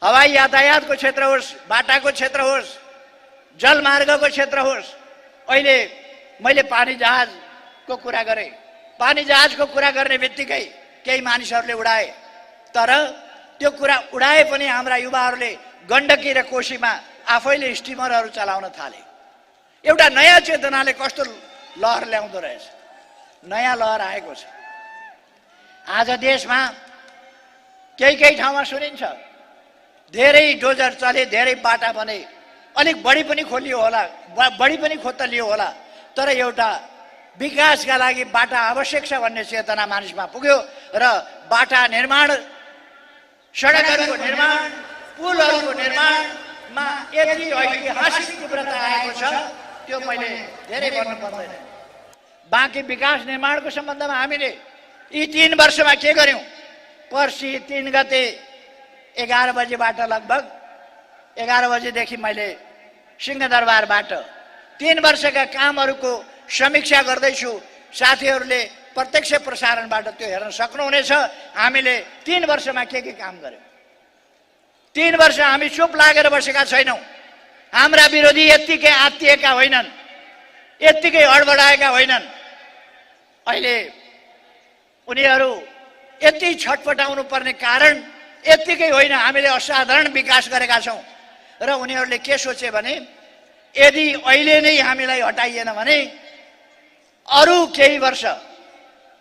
हवाई यातायातको क्षेत्र होस्, बाटाको क्षेत्र होस्, जलमार्गको क्षेत्र होस्, अहिले मैले पानी जहाजको कुरा गरेँ। पानी जहाजको कुरा गर्ने बित्तिकै केही मानिसहरूले उडाए, तर त्यो कुरा उडाए पनि हाम्रा युवाहरूले गण्डकी र कोशीमा आफैले स्टिमरहरू चलाउन थाले। एउटा नयाँ चेतनाले कस्तो लहर ल्याउँदो रहेछ, नयाँ लहर आएको छ। आज देशमा केही ठाउँमा सुनिन्छ धेरै डोजर चले, धेरै बाटा बने, अलिक बढी पनि खोलियो होला, बढी पनि खोतलियो होला, तर एउटा विकासका लागि बाटा आवश्यक छ भन्ने चेतना मानिसमा पुग्यो र बाटा निर्माण, सडकहरूको निर्माण, पुलहरूको निर्माणमा यति ऐतिहासिक तीव्रता आएको छ, त्यो मैले धेरै भन्नु पर्दैन। बाँकी विकास निर्माणको सम्बन्धमा हामीले यी 3 वर्षमा के गर्यौं? पर्सि 3 गते 11 बजेबाट लगभग 11 बजेदेखि मैले सिंहदरबारबाट 3 वर्षका कामहरूको समीक्षा गर्दैछु। साथीहरूले प्रत्यक्ष प्रसारणबाट त्यो हेर्न सक्नुहुनेछ। हामीले 3 वर्षमा के काम गर्यौं। 3 वर्ष हामी चुप लागेर बसेका छैनौं। हाम्रा विरोधी यत्तिकै आत्तिएका होइनन्, यत्तिकै हडबडाएका होइनन्। अहिले उनीहरू यति छटपटाउनु पर्ने कारण यत्तिकै होइन, हामीले असाधारण विकास गरेका छौं र उनीहरूले के सोचे भने यदि अहिले नै हामीलाई हटाइएन भने अरू केही वर्ष,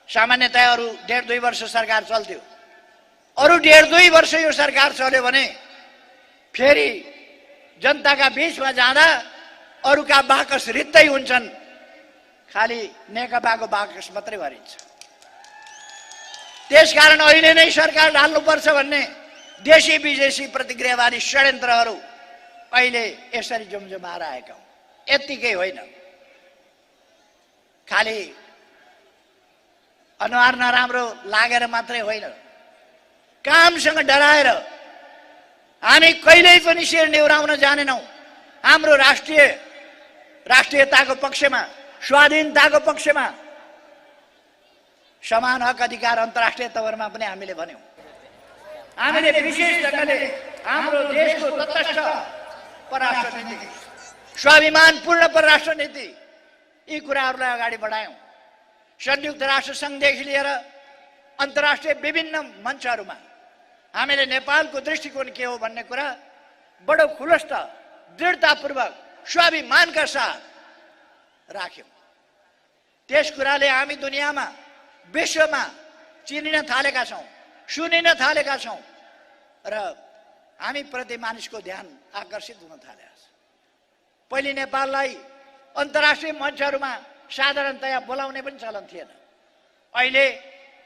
सामान्यतया अरू 1.5-2 वर्ष सरकार चल्थ्यो, अरू 1.5-2 वर्ष यो सरकार चल्यो भने फेरि जनताका बीचमा जाँदा अरूका बाकस रित्तै हुन्छन्, खाली नेकपाको बाकस मात्रै भरिन्छ। त्यसकारण अहिले नै सरकार ढाल्नुपर्छ भन्ने देशी विदेशी प्रतिक्रियावादी षड्यन्त्रहरू अहिले यसरी जुमजुमाएर आएका हुन्। यत्तिकै होइन, खाली अनुहार नराम्रो लागेर मात्रै होइन, कामसँग डराएर हामी कहिल्यै पनि शिर निहुराउन जानेनौं। हाम्रो राष्ट्रियताको पक्षमा, स्वाधीनताको पक्षमा, समान हक अधिकार अन्तर्राष्ट्रिय तवरमा पनि हामीले भन्यौं। हामीले विशेष ढंगले हाम्रो देशको तटस्थ परराष्ट्र नीति, स्वाभिमानपूर्ण परराष्ट्र नीति, यी कुराहरूलाई अगाडि बढायौं। संयुक्त राष्ट्र संघदेखि लिएर अन्तर्राष्ट्रिय विभिन्न मञ्चहरूमा हामीले नेपालको दृष्टिकोण के हो भन्ने कुरा बडो खुलस्त, दृढतापूर्वक, स्वाभिमानका साथ राख्यौं। त्यस कुराले हामी दुनियाँमा, विश्वमा चिनिन थालेका छौं, सुनिन थालेका छौं र हामी प्रति मानिसको ध्यान आकर्षित हुन थालेको छ। पहिले नेपाललाई अन्तर्राष्ट्रिय मञ्चहरूमा साधारणतया बोलाउने पनि चलन थिएन। अहिले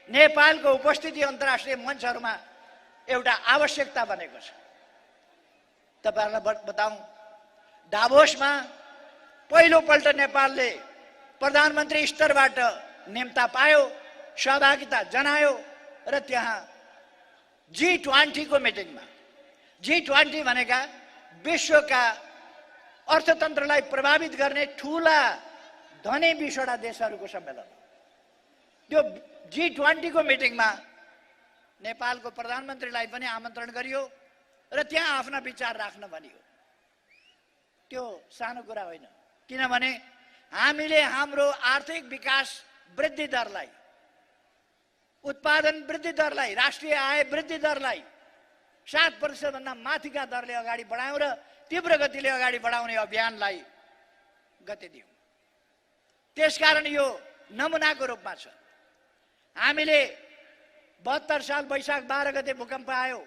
नेपालको उपस्थिति अन्तर्राष्ट्रिय मञ्चहरूमा एउटा आवश्यकता बनेको छ। तपाईहरुलाई बताऊं, डाभोसमा पहिलोपल्ट नेपालले प्रधानमन्त्री स्तरबाट निम्ता पायो, सहभागिता जनायो र त्यहाँ G20 को मिटिङमा, G20 भनेका विश्वका अर्थतन्त्रलाई प्रभावित गर्ने ठूला धनी 20वटा देशहरूको सम्मेलन, त्यो G20 को मिटिङमा नेपालको प्रधानमन्त्रीलाई पनि आमन्त्रण गरियो र त्यहाँ आफ्ना विचार राख्न भनियो। त्यो सानो कुरा होइन, किनभने हामीले हाम्रो आर्थिक विकास वृद्धि दरलाई, उत्पादन वृद्धि दरलाई, राष्ट्रिय आय वृद्धि दरलाई 7% भन्दा माथिका दरले अगाडि बढायौं र तीव्र गतिले अगाडि बढाउने अभियानलाई गति दियौं। त्यसकारण यो नमुनाको रूपमा छ। हामीले 72 साल वैशाख 12 गते भूकम्प आयो,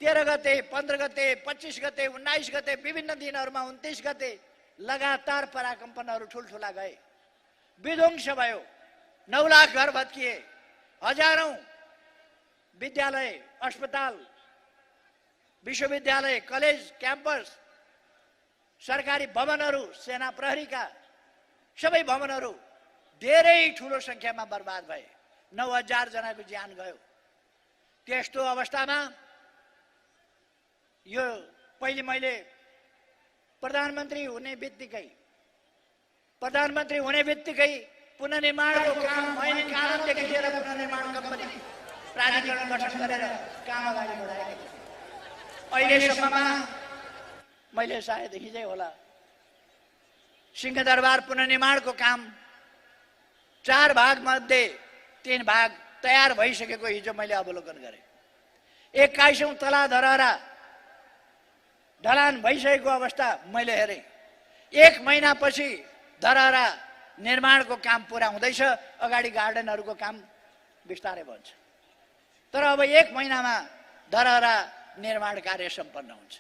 13 गते, 15 गते, 25 गते, 19 गते, विभिन्न दिनहरूमा 29 गते लगातार पराकम्पनहरू ठुलठुला गए, विध्वंस भयो, 9 लाख घर भत्किए, हजारौं विद्यालय, अस्पताल, विश्वविद्यालय, कलेज, क्याम्पस, सरकारी भवनहरू, सेना प्रहरीका सबै भवनहरू धेरै ठूलो संख्यामा बर्बाद भए, 9000 जनाको ज्यान गयो। त्यस्तो अवस्थामा यो पहिले मैले प्रधानमन्त्री हुने बित्तिकै पुनर्निर्माणको काम मैले कारणदेखि लिएर पुनर्निर्माण कम्पनी प्राधिकरण गठन गरेर काम अगाडि बढाएको थिएँ। अहिलेसम्ममा मैले सायद हिजै होला सिंहदरबार पुनर्निर्माणको काम 4 भाग मध्ये 3 भाग तयार भइसकेको हिजो मैले अवलोकन गरेँ। 21औं तला धरहरा ढलान भइसकेको अवस्था मैले हेरेँ। 1 महिनापछि धरहरा निर्माणको काम पुरा हुँदैछ। अगाडि गार्डनहरूको काम बिस्तारै बन्छ। तर अब 1 महिनामा धरहरा निर्माण कार्य सम्पन्न हुन्छ।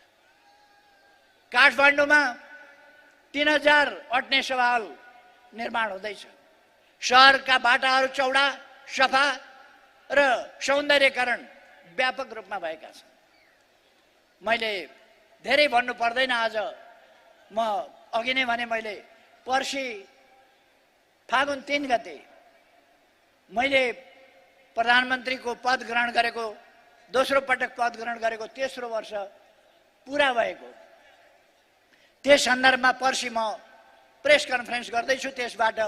काठमाडौँमा 3000 अट्ने सभा हल निर्माण हुँदैछ। शहरका बाटाहरू चौडा, सफा र सौन्दर्यकरण व्यापक रूपमा भएका छन्। मैले धेरै भन्नु पर्दैन। आज म अघि नै भने मैले पर्सि फागुन 3 गते मैले प्रधानमन्त्रीको पद ग्रहण गरेको, दोस्रो पटक पद ग्रहण गरेको 3रो वर्ष पुरा भएको। त्यस सन्दर्भमा पर्सि म प्रेस कन्फरेन्स गर्दैछु। त्यसबाट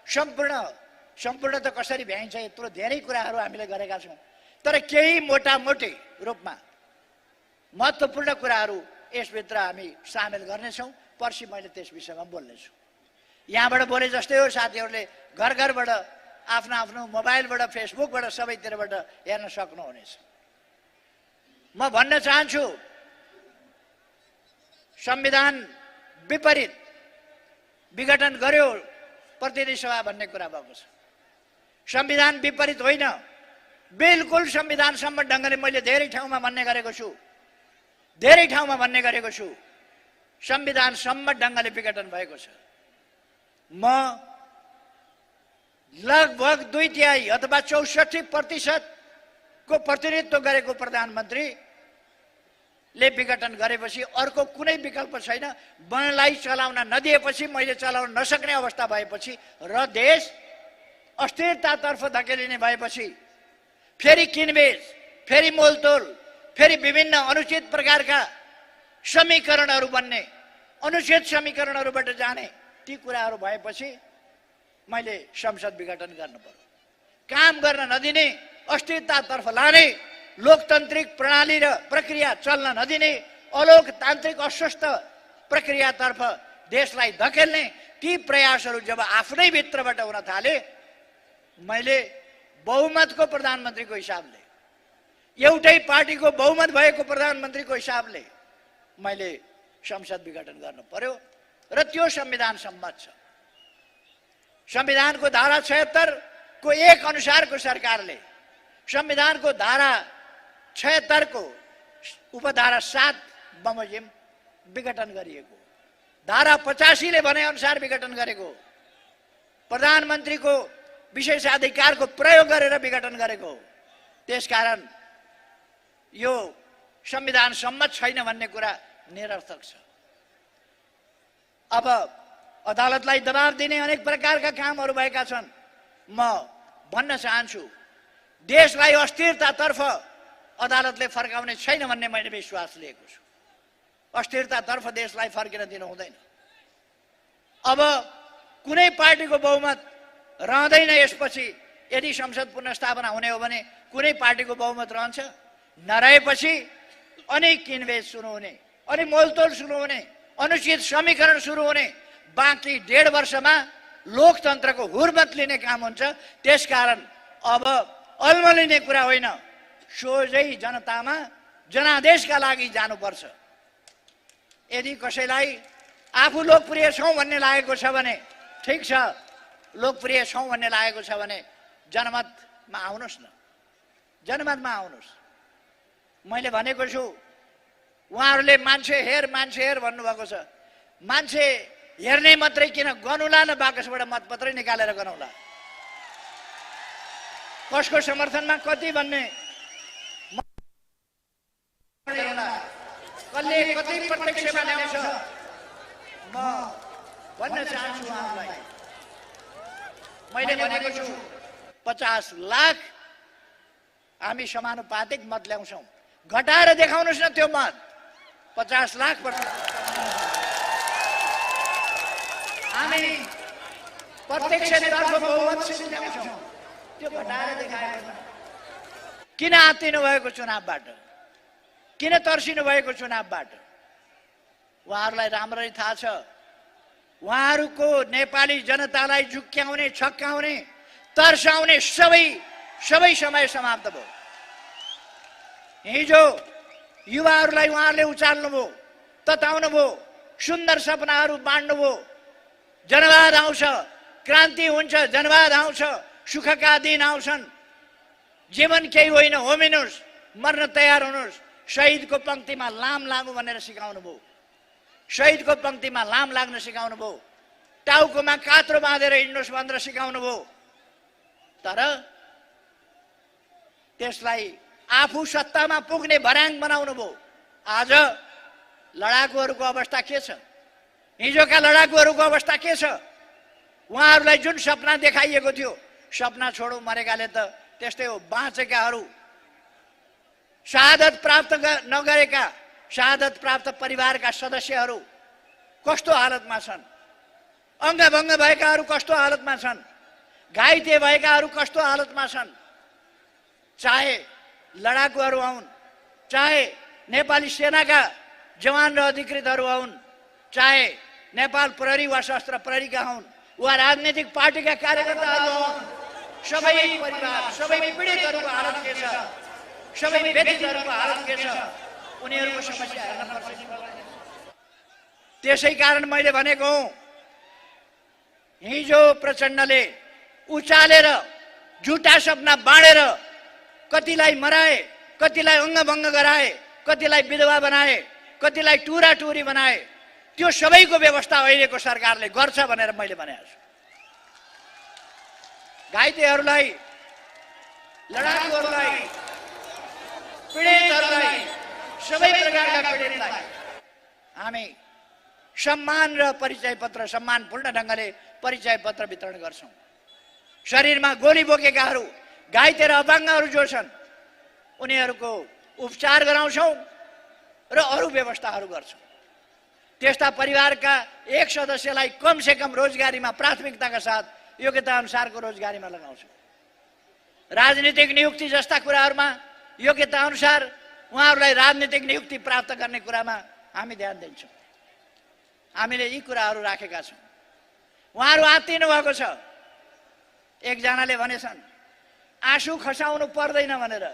सम्पूर्ण त कसरी भ्याइन्छ, यत्रो धेरै कुराहरू हामीले गरेका छौँ। तर केही मोटामोटी रूपमा महत्त्वपूर्ण कुराहरू यसभित्र हामी सामेल गर्नेछौँ। पर्सि मैले त्यस विषयमा बोल्नेछु। यहाँबाट बोले जस्तै हो, साथीहरूले घर घरबाट आफ्नो मोबाइलबाट, फेसबुकबाट, सबैतिरबाट हेर्न सक्नुहुनेछ। म भन्न चाहन्छु, संविधान विपरीत विघटन गर्यो प्रतिनिधि सभा भन्ने कुरा भएको छ। संविधान विपरीत होइन, बिल्कुल संविधान सम्मत ढङ्गले मैले धेरै ठाउँमा भन्ने गरेको छु। संविधान सम्मत ढङ्गले विघटन भएको छ। म लगभग 2/3 अथवा 64% को प्रतिनिधित्व गरेको प्रधानमन्त्रीले विघटन गरेपछि अर्को कुनै विकल्प छैन। वनलाई चलाउन नदिएपछि, मैले चलाउन नसक्ने अवस्था भएपछि र देश अस्थिरतातर्फ धकेलिने भएपछि फेरि किनबेच, फेरि मोलतोल, फेरि विभिन्न अनुचित प्रकारका समीकरणहरू बन्ने, अनुचित समीकरणहरूबाट जाने, ती कुराहरू भएपछि मैले संसद विघटन गर्नु पर्यो। काम गर्न नदिने, अस्थिरतातर्फ लाने, लोकतान्त्रिक प्रणाली र प्रक्रिया चल्न नदिने, अलोकतान्त्रिक अस्वस्थ प्रक्रियातर्फ देशलाई धकेल्ने ती प्रयासहरू जब आफ्नै भित्रबाट हुन थाले, मैले बहुमतको प्रधानमन्त्रीको हिसाबले, एउटै पार्टीको बहुमत भएको प्रधानमन्त्रीको हिसाबले मैले संसद विघटन गर्नु पर्यो र त्यो संविधान सम्मत छ। संविधानको धारा 76 को 1 अनुसारको सरकारले संविधानको धारा 76 को उपधारा 7 बमोजिम विघटन गरिएको, धारा 85 ले भने अनुसार विघटन गरेको, प्रधानमन्त्रीको विशेषाधिकारको प्रयोग गरेर विघटन गरेको। त्यसकारण यो संविधान सम्मत छैन भन्ने कुरा निरर्थक छ। अब अदालतलाई दबाब दिने अनेक प्रकारका कामहरू भएका छन्। म भन्न चाहन्छु, देशलाई अस्थिरतातर्फ अदालतले फर्काउने छैन भन्ने मैले विश्वास लिएको छु। अस्थिरतातर्फ देशलाई फर्किन दिनु हुँदैन। अब कुनै पार्टीको बहुमत रहँदैन। यसपछि यदि संसद पुनर्स्थापना हुने हो भने कुनै पार्टीको बहुमत रहन्छ। नरहेपछि अनि किनबेच सुरु हुने, अनि मोलतोल सुरु हुने, अनुचित समीकरण सुरु हुने, बाँकी 1.5 वर्षमा लोकतन्त्रको हुर्मत लिने काम हुन्छ। त्यसकारण अब अल्मलिने कुरा होइन, सोझै जनतामा जनादेशका लागि जानुपर्छ। यदि कसैलाई आफू लोकप्रिय छौँ भन्ने लागेको छ भने ठिक छ, लोकप्रिय छौँ भन्ने लागेको छ भने जनमतमा आउनुहोस् न, जनमतमा आउनुहोस्। मैले भनेको छु, उहाँहरूले मान्छे हेर भन्नुभएको छ। मान्छे हेर्ने मात्रै किन, गनौला न, बाकसबाट मतपत्रै निकालेर गनौला। कसको समर्थनमा कति भन्ने, कसले कति प्रत्यक्षमा ल्याउँछ, म भन्न चाहन्छु उहाँलाई। मैले भनेको छु 50 लाख हामी समानुपातिक मत ल्याउँछौँ। घटाएर देखाउनुहोस् न त्यो मत। 50 लाख हामी प्रत्यक्षतर्फ बहुमत ल्याउँछौँ, त्यो घटाएर देखाएको छ। किन आत्तिनु भएको चुनावबाट, किन तर्सिनु भएको चुनावबाट? उहाँहरूलाई राम्ररी थाहा छ उहाँहरूको नेपाली जनतालाई झुक्क्याउने, छक्काउने, तर्साउने सबै समय समाप्त भयो। हिजो युवाहरूलाई उहाँहरूले उचाल्नुभयो, तताउनुभयो, सुन्दर सपनाहरू बाँड्नुभयो। जनवाद आउँछ, क्रान्ति हुन्छ, जनवाद आउँछ, सुखका दिन आउँछन्, जीवन केही होइन, होमिनुहोस्, मर्न तयार हुनुहोस्, शहीदको पंक्तिमा लाम लागु भनेर सिकाउनु भयो। शहीदको पंक्तिमा लाम लाग्न सिकाउनु भयो। टाउकोमा कात्रो बाँधेर हिँड्नुहोस् भनेर सिकाउनु भयो। तर त्यसलाई आफू सत्तामा पुग्ने भर्याङ बनाउनु भयो। आज लडाकुहरूको अवस्था के छ? हिजोका लडाकुहरूको अवस्था के छ? उहाँहरूलाई जुन सपना देखाइएको थियो, सपना छोडौँ मरेकाले त त्यस्तै हो। बाँचेकाहरू, शहादत प्राप्त नगरेका, शहादत प्राप्त परिवारका सदस्यहरू कस्तो हालतमा छन्? अङ्गभङ्ग भएकाहरू कस्तो हालतमा छन्? घाइते भएकाहरू कस्तो हालतमा छन्? चाहे लडाकुहरू आउन्, चाहे नेपाली सेनाका जवान र अधिकृतहरू आउन्, चाहे नेपाल प्रहरी वा सशस्त्र प्रहरीका हुन्, वा राजनीतिक पार्टीका कार्यकर्ताहरू आउन्, सबै परिवार, सबै पीडितहरूको हालत के छ? सबै व्यक्तिहरूको हालत के छ? उनीहरूको समस्या हेर्न पर्छ। त्यसै कारण मैले भनेको हुँ, हिजो प्रचण्डले उचालेर झुटा सपना बाँडेर कतिलाई मराए, कतिलाई अङ्गभङ्ग गराए, कतिलाई विधवा बनाए, कतिलाई टुरा टुरी बनाए। त्यो सबैको व्यवस्था अहिलेको सरकारले गर्छ भनेर मैले भनेको छु। घाइतेहरूलाई, लडाकुहरूलाई, पीडितहरूलाई, सबै प्रकारका पीडितलाई हामी सम्मान र परिचय पत्र, सम्मानपूर्ण ढङ्गले परिचय पत्र वितरण गर्छौँ। शरीरमा गोली बोकेकाहरू, घाइते र अपाङ्गहरू जो छन् उनीहरूको उपचार गराउँछौँ र अरू व्यवस्थाहरू गर्छौँ। त्यस्ता परिवारका एक सदस्यलाई कमसे कम रोजगारीमा प्राथमिकताका साथ योग्यता अनुसारको रोजगारीमा लगाउँछौँ। राजनीतिक नियुक्ति जस्ता कुराहरूमा योग्यता अनुसार उहाँहरूलाई राजनीतिक नियुक्ति प्राप्त गर्ने कुरामा हामी ध्यान दिन्छौँ। हामीले यी कुराहरू राखेका छौँ। उहाँहरू आत्तिनु भएको छ। एकजनाले भनेछन् आँसु खसाउनु पर्दैन भनेर।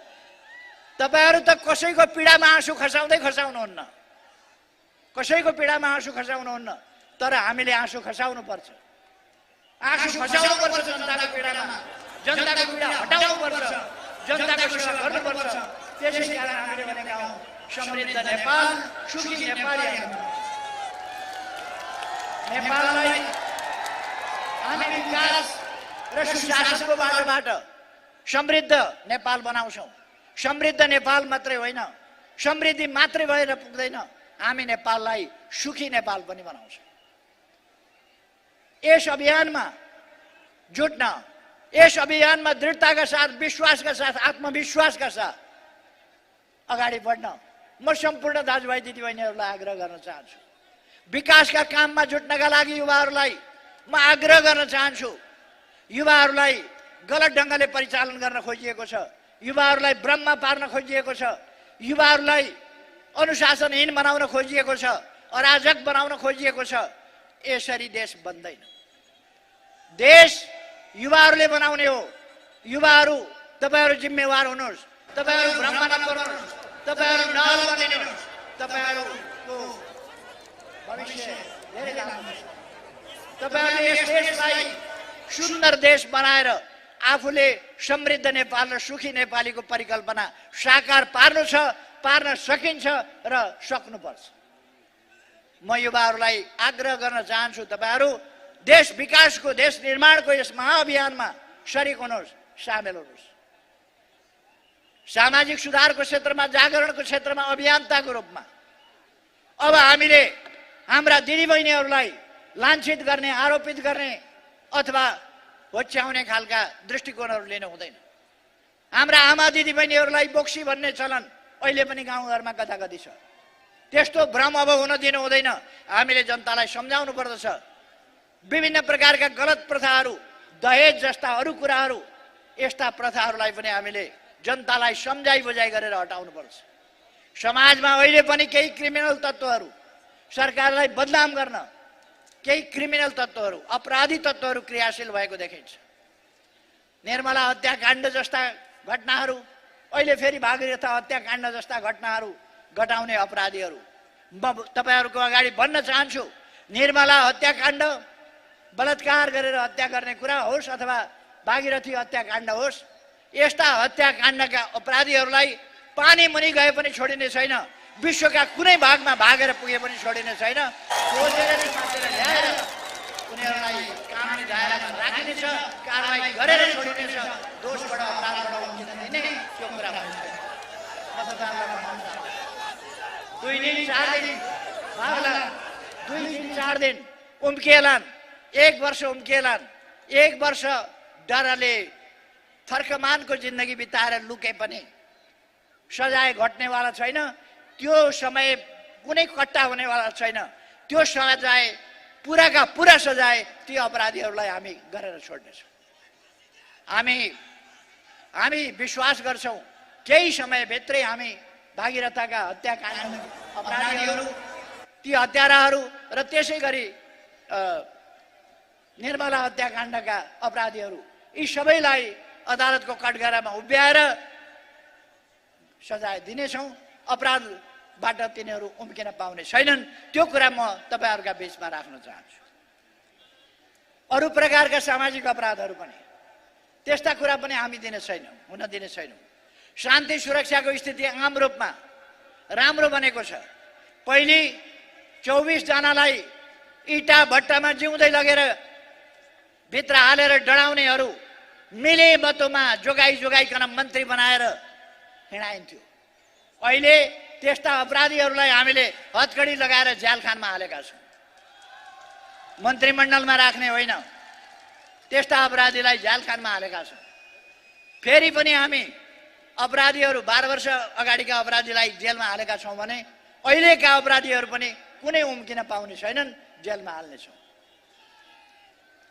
तपाईहरू त कसैको पीडामा आँसु खसाउनुहुन्न, कसैको पीडामा आँसु खसाउनुहुन्न, तर हामीले आँसु खसाउनु पर्छ। आँसु खसाउनु पर्छ जनताको पीडामा, जनताको पीडा हटाउनु पर्छ, जनताको सेवा गर्नुपर्छ। त्यसै कारण हामीले भनेका हौँ समृद्ध नेपाल, सुखी नेपाली। नेपाललाई हामी विकास र सुशासनको बाटोबाट समृद्ध नेपाल बनाउँछौँ। समृद्ध नेपाल मात्रै होइन, समृद्धि मात्रै भएर पुग्दैन, हामी नेपाललाई सुखी नेपाल पनि बनाउँछौँ। यस अभियानमा जुट्न, यस अभियानमा दृढताका साथ, विश्वासका साथ, आत्मविश्वासका साथ अगाडि बढ्न म सम्पूर्ण दाजुभाइ दिदीबहिनीहरूलाई आग्रह गर्न चाहन्छु। विकासका काममा जुट्नका लागि युवाहरूलाई म आग्रह गर्न चाहन्छु। युवाहरूलाई गलत ढङ्गले परिचालन गर्न खोजिएको छ, युवाहरूलाई भ्रममा पार्न खोजिएको छ, युवाहरूलाई अनुशासनहीन बनाउन खोजिएको छ, अराजक बनाउन खोजिएको छ। यसरी देश बन्दैन। देश युवाहरूले बनाउने हो। युवाहरू तपाईहरू जिम्मेवार हुनुहोस्, तपाईहरू भ्रममा नपर्नुहोस्, तपाईहरू नहल बनिनुहोस्। तपाईहरूको भविष्य धेरै राम्रो छ। तपाईहरूले यस देशलाई सुन्दर देश बनाएर आफूले समृद्ध नेपाल र सुखी नेपालीको परिकल्पना साकार पार्नु छ, पार्न सकिन्छ र सक्नुपर्छ। म युवाहरूलाई आग्रह गर्न चाहन्छु, तपाईहरू देश विकासको, देश निर्माणको यस महाअभियानमा सरिक हुनुहोस्, सामेल हुनुहोस्। सामाजिक सुधारको क्षेत्रमा, जागरणको क्षेत्रमा, अभियन्ताको रूपमा अब हामीले हाम्रा दिदीबहिनीहरूलाई लाञ्छित गर्ने, आरोपित गर्ने अथवा होच्याउने खालका दृष्टिकोणहरू लिनु हुँदैन। हाम्रा आमा दिदीबहिनीहरूलाई बोक्सी भन्ने चलन अहिले पनि गाउँघरमा कथाकथी छ। त्यस्तो भ्रम अब हुन दिनु हुँदैन। हामीले जनतालाई सम्झाउनु पर्दछ। विभिन्न प्रकारका गलत प्रथाहरू, दहेज जस्ता अरू कुराहरू, यस्ता प्रथाहरूलाई पनि हामीले जनतालाई सम्झाइ बुझाइ गरेर हटाउनु पर्छ। समाजमा अहिले पनि केही क्रिमिनल तत्त्वहरू सरकारलाई बदनाम गर्न, केही क्रिमिनल तत्त्वहरू अपराधी तत्त्वहरू क्रियाशील भएको देखिन्छ। निर्मला हत्याकाण्ड जस्ता घटनाहरू, अहिले फेरि भागीरथ हत्याकाण्ड जस्ता घटनाहरू घटाउने अपराधीहरू म तपाईहरूको अगाडि भन्न चाहन्छु। निर्मला हत्याकाण्ड बलात्कार गरेर हत्या गर्ने कुरा होस् अथवा भागीरथी हत्याकाण्ड होस्, यस्ता हत्याकाण्डका अपराधीहरूलाई पानी मुनि गए पनि छोडिने छैन, विश्वका कुनै भागमा भागेर पुगे पनि छोडिने छैन। खोजेर समातेर ल्याएर उनीहरूलाई कानुनी दायरामा राखिनेछ, कारबाही गरेर छोडिनेछ, दोषबाट अपराधबाट उम्किन दिने त्यो कुरा भन्छ। मतदानलाई भन्न चाहन्छु, 2 दिन 4 दिन भागला, 2 दिन 4 दिन उम्किएलान्, 1 वर्ष उम्किएलान्। 1 वर्ष डरले थर्कमानको जिन्दगी बिताएर लुके पनि सजाय घट्नेवाला छैन। त्यो समय कुनै कट्टा हुनेवाला छैन। त्यो सजाय पुराका पुरा सजाय ती अपराधीहरूलाई हामी गरेर छोड्नेछौँ। हामी विश्वास गर्छौँ केही समयभित्रै हामी भागीरथका हत्याकाण्ड अपराधीहरू, ती हत्याराहरू र त्यसै गरी निर्मला हत्याकाण्डका अपराधीहरू यी सबैलाई अदालतको कठघरामा उभ्याएर सजाय दिनेछौँ। अपराधबाट तिनीहरू उम्किन पाउने छैनन्। त्यो कुरा म तपाईहरूका बीचमा राख्न चाहन्छु। अरू प्रकारका सामाजिक अपराधहरू पनि त्यस्ता कुरा पनि हामी दिने छैनौँ, हुन दिने छैनौँ। शान्ति सुरक्षाको स्थिति आम रूपमा राम्रो बनेको छ। पहिले 24 जनालाई इटा भट्टामा जिउँदै लगेर भित्र हालेर डराउनेहरू मिले मतोमा जोगाइकन मन्त्री बनाएर हिँडाइन्थ्यो। अहिले त्यस्ता अपराधीहरूलाई हामीले हतकडी लगाएर झ्यालखानमा हालेका छौँ। मन्त्रीमण्डलमा राख्ने होइन, त्यस्ता अपराधीलाई झ्यालखानमा हालेका छौँ। फेरि पनि हामी अपराधीहरू 12 वर्ष अगाडिका अपराधीलाई जेलमा हालेका छौँ भने अहिलेका अपराधीहरू पनि कुनै उम्किन पाउने छैनन्, जेलमा हाल्नेछौँ।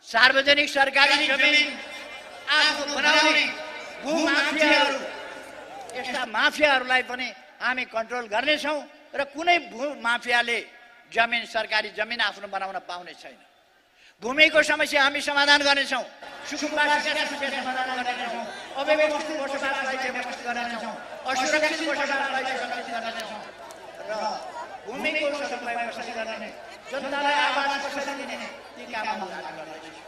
सार्वजनिक सरकारी जमिन आफू बनाउने भूमाफियाहरू, यस्ता माफियाहरूलाई पनि हामी कन्ट्रोल गर्नेछौँ र कुनै भूमाफियाले जमिन, सरकारी जमिन आफ्नो बनाउन पाउने छैन। भूमिको समस्या हामी समाधान गर्नेछौँ, सुकुम्बासीका समस्या समाधान गर्नेछौँ, अव्यवस्थित बसोबासलाई व्यवस्थित गर्नेछौँ, असुरक्षित बसोबासलाई सुरक्षित गर्नेछौँ र भूमिको सदुपयोग कसरी गर्ने, जनतालाई आवास कसरी दिने, ती कामहरू गर्नेछौँ।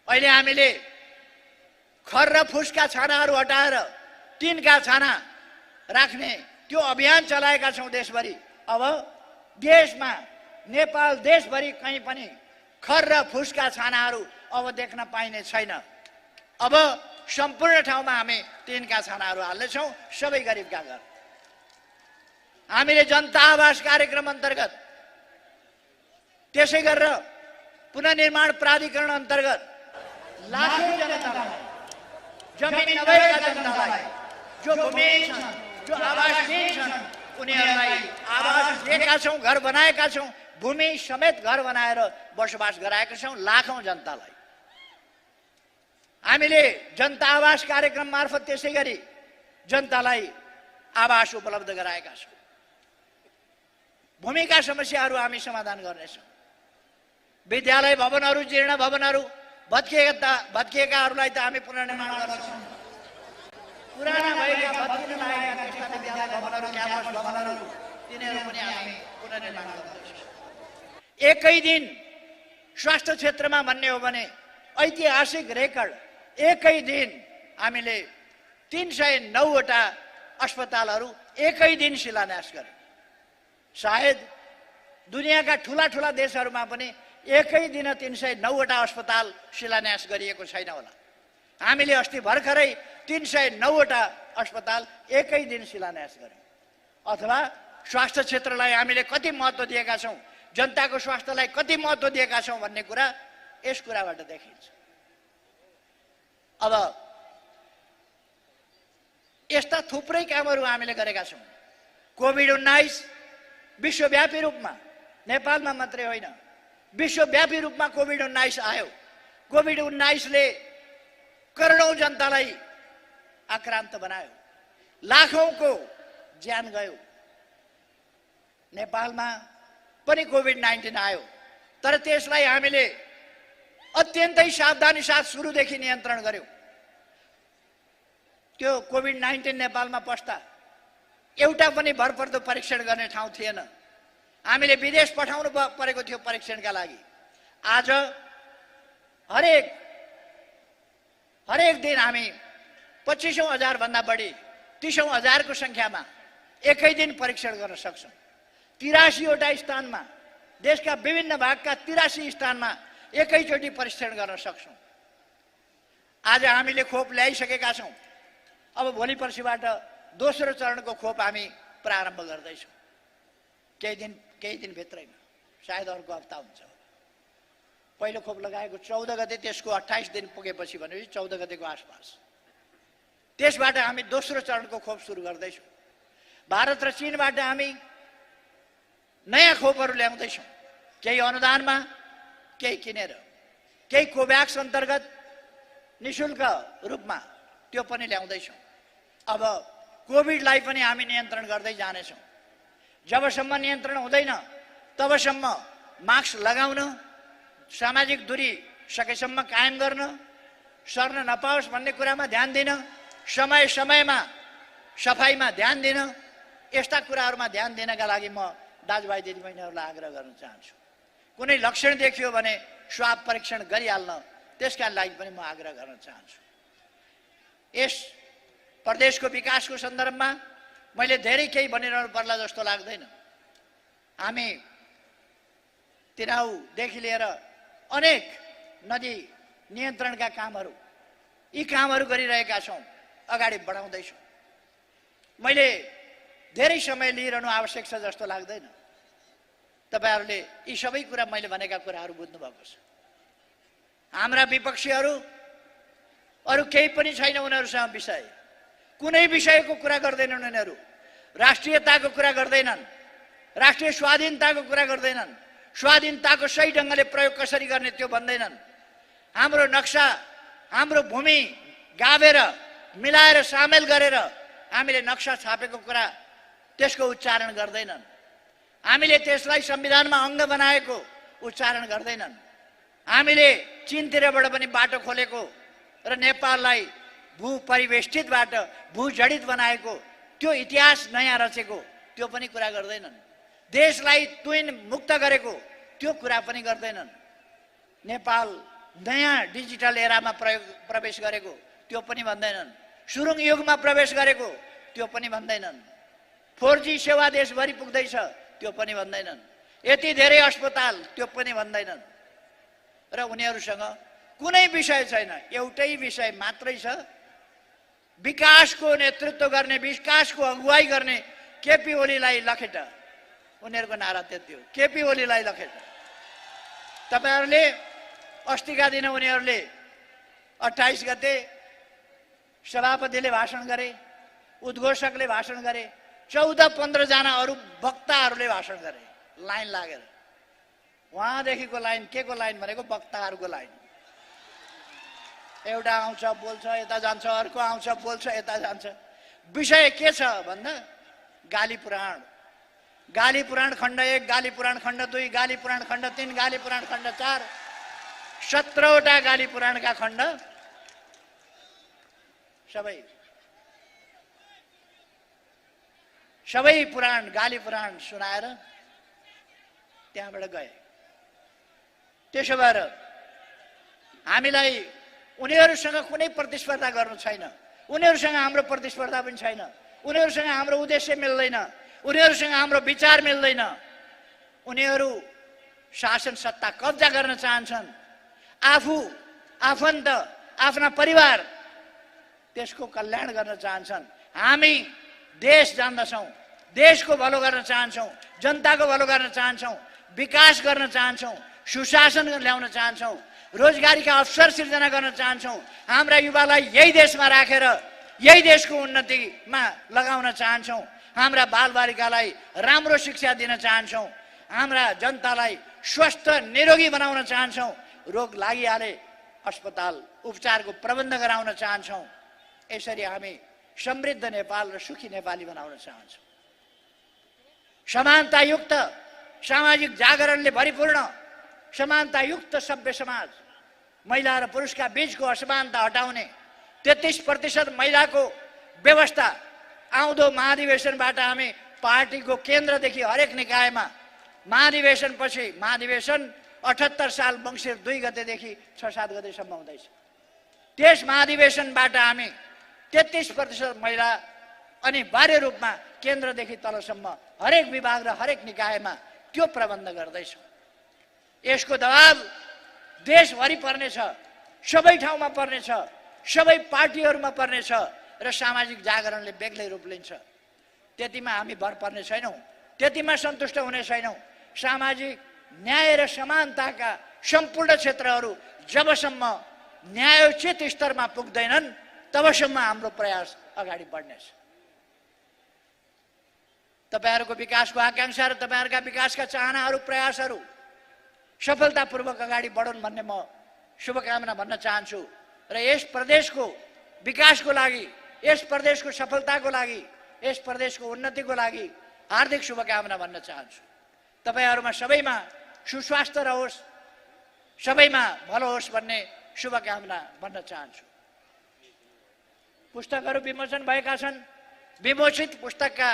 अहिले हामीले खर र फुसका छानाहरू हटाएर टिनका छाना राख्ने त्यो अभियान चलाएका छौँ देशभरि। अब देशमा, नेपाल देशभरि कहीँ पनि खर र फुसका छानाहरू अब देख्न पाइने छैन। अब सम्पूर्ण ठाउँमा हामी टिनका छानाहरू हाल्नेछौँ, सबै गरिबका घर। हामीले जनता आवास कार्यक्रम अन्तर्गत, त्यसै गरेर पुनर्निर्माण प्राधिकरण अन्तर्गत लाखौँ जनतालाई, जमिन नभएका जनतालाई, जो भूमिहीन छन्, जो आवासहीन छन्, उनीहरूलाई आवास दिएका छौँ, घर बनाएका छौँ, भूमि समेत घर बनाएर बसोबास गराएका छौँ लाखौँ जनतालाई। हामीले जनता आवास कार्यक्रम मार्फत त्यसै गरी जनतालाई आवास उपलब्ध गराएका छौँ। भूमिका समस्याहरू हामी समाधान गर्नेछौँ। विद्यालय भवनहरू, जीर्ण भवनहरू भत्किएकाहरूलाई त हामी पुनर्निर्माण गर्छौँ। पुराना भएका भत्किन लागेका त्यस्ता विद्यालय भवनहरू, क्याम्पस भवनहरू, तिनीहरू पनि हामी पुनर्निर्माण गर्छौँ। एकै दिन स्वास्थ्य क्षेत्रमा भन्ने हो भने ऐतिहासिक रेकर्ड, एकै दिन हामीले 309 वटा अस्पतालहरू एकै दिन शिलान्यास गर्यौँ। सायद दुनियाँका ठुला ठुला देशहरूमा पनि एकै दिन 309 वटा अस्पताल शिलान्यास गरिएको छैन होला। हामीले अस्ति भर्खरै 309 वटा अस्पताल एकै दिन शिलान्यास गर्यौँ। अथवा स्वास्थ्य क्षेत्रलाई हामीले कति महत्त्व दिएका छौँ, जनताको स्वास्थ्यलाई कति महत्त्व दिएका छौँ भन्ने कुरा यस कुराबाट देखिन्छ। अब यस्ता थुप्रै कामहरू हामीले गरेका छौँ। कोभिड-19 विश्वव्यापी रूपमा, नेपालमा मात्रै होइन, विश्वव्यापी रूपमा कोभिड-19 आयो। कोभिड-19ले करोडौँ जनतालाई आक्रान्त बनायो, लाखौँको ज्यान गयो। नेपालमा पनि कोभिड-19 आयो, तर त्यसलाई हामीले अत्यन्तै सावधानी साथ सुरुदेखि नियन्त्रण गर्यौं। त्यो कोभिड-19 नेपालमा पस्दा एउटा पनि भरपर्दो परीक्षण गर्ने ठाउँ थिएन। हामीले विदेश पठाउनु परेको थियो परीक्षणका लागि। आज हरेक दिन हामी 25,000 भन्दा बढी 30,000 को संख्यामा एकै दिन परीक्षण गर्न सक्छौं। 83 वटा स्थानमा, देशका विभिन्न भागका 83 स्थानमा एकैचोटि परीक्षण गर्न सक्छौं। आज हामीले खोप ल्याइसकेका छौं। अब भोलि पर्सिबाट दोस्रो चरणको खोप हामी प्रारम्भ गर्दैछौं। केही दिन भित्रैमा, सायद अर्को हप्ता हुन्छ। पहिलो खोप लगाएको 14 गते, त्यसको 28 दिन पुगेपछि भनेपछि 14 गतेको आसपास त्यसबाट हामी दोस्रो चरणको खोप सुरु गर्दैछौं। भारत र चीनबाट हामी नयाँ खोपहरू ल्याउँदैछौं, केही अनुदानमा, केही किनेर, केही कोभ्याक्स अन्तर्गत निशुल्क रूपमा त्यो पनि ल्याउँदैछौं। अब कोभिडलाई पनि हामी नियन्त्रण गर्दै जानेछौं। जबसम्म नियन्त्रण हुँदैन तबसम्म मास्क लगाउन, सामाजिक दूरी सकेसम्म कायम गर्न, सर्न नपाओस् भन्ने कुरामा ध्यान दिन, समय समयमा सफाइमा ध्यान दिन, यस्ता कुराहरूमा ध्यान दिनका लागि म दाजुभाइ दिदीबहिनीहरूलाई आग्रह गर्न चाहन्छु। कुनै लक्षण देखियो भने स्वाब परीक्षण गरिहाल्न, त्यसका लागि पनि म आग्रह गर्न चाहन्छु। यस प्रदेशको विकासको सन्दर्भमा मैले धेरै केही भनिरहनु पर्ला जस्तो लाग्दैन। हामी तिराउदेखि लिएर अनेक नदी नियन्त्रणका कामहरू, यी कामहरू गरिरहेका छौं, अगाडि बढाउँदैछौं। मैले धेरै समय लिइरहनु आवश्यक छ जस्तो लाग्दैन। तपाईहरुले यी सबै कुरा, मैले भनेका कुराहरू बुझ्नु भएको छ। हाम्रा विपक्षीहरू अरु केही पनि छैन उनीहरुसँग विषय, कुनै विषयको कुरा गर्दैनन् उनीहरू। राष्ट्रियताको कुरा गर्दैनन्, राष्ट्रिय स्वाधीनताको कुरा गर्दैनन्, स्वाधीनताको सही ढंगले प्रयोग कसरी गर्ने त्यो भन्दैनन्। हाम्रो नक्सा, हाम्रो भूमि गाभेर मिलाएर सामेल गरेर हामीले नक्सा छापेको कुरा, त्यसको उच्चारण गर्दैनन्। हामीले त्यसलाई संविधानमा अंग बनाएको उच्चारण गर्दैनन्। हामीले चीनतिरबाट पनि बाटो खोलेको र नेपाललाई भू परिवेष्टितबाट भू जडित बनाएको, त्यो इतिहास नयाँ रचेको, त्यो पनि कुरा गर्दैनन्। देशलाई तुइन मुक्त गरेको, त्यो कुरा पनि गर्दैनन्। नेपाल नयाँ डिजिटल एरामा प्रवेश गरेको, त्यो पनि भन्दैनन्। सुरुङ युगमा प्रवेश गरेको, त्यो पनि भन्दैनन्। 4G सेवा देशभरि पुग्दैछ, त्यो पनि भन्दैनन्। यति धेरै अस्पताल, त्यो पनि भन्दैनन्। र उनीहरुसँग कुनै विषय छैन, एउटै विषय मात्रै छ, विकासको नेतृत्व गर्ने, विकासको अगुवाई गर्ने केपी ओलीलाई लखेट। उनीहरुको नारा त्यति हो, केपी ओलीलाई लखेट। तपाईहरुले अस्तिका दिन उनीहरुले 28 गते सभापतिले भाषण गरे, उद्घोषकले भाषण गरे, 14-15 जना अरु वक्ताहरूले भाषण गरे लाइन लागेर। वहाँदेखिको लाइन, के को लाइन भनेको वक्ताहरूको लाइन। एउटा आउँछ बोल्छ, यता जान्छ, अर्को आउँछ बोल्छ, यता जान्छ। विषय के छ भन्दा गाली पुराण, गाली पुराण खण्ड 1, गाली पुराण खण्ड 2, गाली पुराण खण्ड 3, गाली पुराण खण्ड 4, 17 वटा गाली पुराणका खण्ड सबै पुराण, गाली पुराण सुनाएर त्यहाँबाट गए। त्यसो भएर हामीलाई उनीहरुसँग कुनै प्रतिस्पर्धा गर्नु छैन। उनीहरुसँग हाम्रो प्रतिस्पर्धा पनि छैन। उनीहरुसँग हाम्रो उद्देश्य मिल्दैन, उनीहरुसँग हाम्रो विचार मिल्दैन। उनीहरु शासन सत्ता कब्जा गर्न चाहन्छन्। आफू, आफन्त, आफ्ना परिवार, त्यसको कल्याण गर्न चाहन्छन्। हामी देश जान्दछौं, देशको भलो गर्न चाहन्छौं, जनताको भलो गर्न चाहन्छौं, विकास गर्न चाहन्छौं, सुशासन ल्याउन चाहन्छौं, रोजगारीका अवसर सृजना गर्न चाहन्छौं। हाम्रा युवालाई यही देशमा राखेर यही देशको उन्नतिमा लगाउन चाहन्छौं। हाम्रा बालबालिकालाई राम्रो शिक्षा दिन चाहन्छौं। हाम्रा जनतालाई स्वस्थ निरोगी बनाउन चाहन्छौं। रोग लागिहाले अस्पताल उपचारको प्रबन्ध गराउन चाहन्छौं। यसरी हामी समृद्ध नेपाल र सुखी नेपाली बनाउन चाहन्छौं। समानतायुक्त सामाजिक जागरणले भरिपूर्ण समानतायुक्त सभ्य समाज, महिला र पुरुषका बीचको असमानता हटाउने 33% महिलाको व्यवस्था आउँदो महाधिवेशनबाट हामी पार्टीको केन्द्रदेखि हरेक निकायमा महाधिवेशनपछि महाधिवेशन 78 साल मङ्सिर 2 गतेदेखि 6-7 गतेसम्म हुँदैछ। त्यस महाधिवेशनबाट हामी 33% महिला अनिवार्य रूपमा केन्द्रदेखि तलसम्म हरेक विभाग र हरेक निकायमा त्यो प्रबन्ध गर्दैछौँ। यसको दबाब देशभरि पर्नेछ, सबै ठाउँमा पर्नेछ, सबै पार्टीहरूमा पर्नेछ र सामाजिक जागरणले बेग्लै रूप लिन्छ। त्यतिमा हामी भर पर्ने छैनौँ, त्यतिमा सन्तुष्ट हुने छैनौँ। सामाजिक न्याय र समानताका सम्पूर्ण क्षेत्रहरू जबसम्म न्यायोचित स्तरमा पुग्दैनन् तबसम्म हाम्रो प्रयास अगाडि बढ्नेछ। तपाईहरुको विकासको आकांक्षा र तपाईहरुका विकासका चाहनाहरू प्रयासहरू सफलतापूर्वक अगाडि बढुन् भन्ने म शुभकामना भन्न चाहन्छु र यस प्रदेशको विकासको लागि, यस प्रदेशको सफलताको लागि, यस प्रदेशको उन्नतिको लागि हार्दिक शुभकामना भन्न चाहन्छु। तपाईहरुमा सबैमा सुस्वास्थ्य रहोस्, सबैमा भलो होस् भन्ने शुभकामना भन्न चाहन्छु। पुस्तकहरू विमोचन भएका छन्। विमोचित पुस्तकका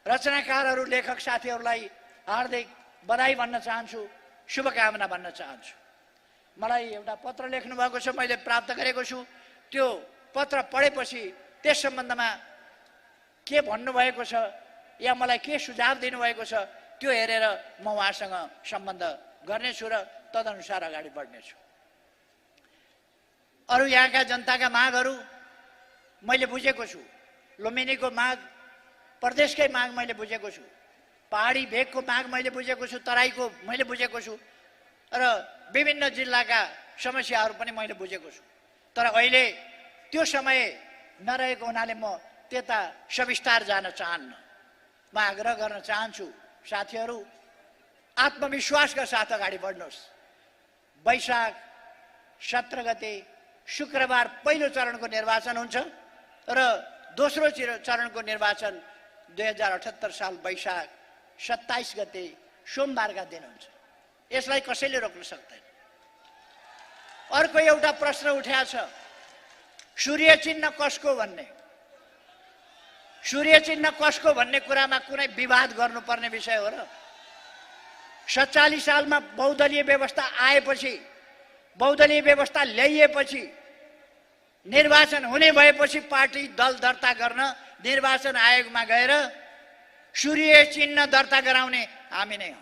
रचनाकारहरू, लेखक साथीहरूलाई हार्दिक बधाई भन्न चाहन्छु, शुभकामना भन्न चाहन्छु। मलाई एउटा पत्र लेख्नु भएको छ, मैले प्राप्त गरेको छु। त्यो पत्र पढेपछि त्यस सम्बन्धमा के भन्नुभएको छ या मलाई के सुझाव दिनुभएको छ त्यो हेरेर म उहाँसँग सम्बन्ध गर्नेछु र तदनुसार अगाडि बढ्नेछु। अरू यहाँका जनताका मागहरू मैले बुझेको छु। लुम्बिनीको माग, प्रदेशकै माग मैले बुझेको छु। पहाडी भेगको माग मैले बुझेको छु, तराईको मैले बुझेको छु र विभिन्न जिल्लाका समस्याहरू पनि मैले बुझेको छु। तर अहिले त्यो समय नरहेको हुनाले म त्यता सविस्तार जान चाहन्न। म आग्रह गर्न चाहन्छु, साथीहरू आत्मविश्वासका साथ अगाडि बढ्नुहोस्। वैशाख 17 गते शुक्रबार पहिलो चरणको निर्वाचन हुन्छ र दोस्रो चरणको निर्वाचन 2078 साल वैशाख 27 गते सोमबारका दिन हुन्छ। यसलाई कसैले रोक्न सक्दैन। अर्को एउटा प्रश्न उठ्या छ, सूर्य चिन्ह कसको भन्ने। सूर्य चिन्ह कसको भन्ने कुरामा कुनै विवाद गर्नुपर्ने विषय हो र? 47 सालमा बहुदलीय व्यवस्था आएपछि, बहुदलीय व्यवस्था ल्याइएपछि, निर्वाचन हुने भएपछि पार्टी दल दर्ता गर्न निर्वाचन आयोगमा गएर सूर्य चिन्ह दर्ता गराउने हामी नै हौं।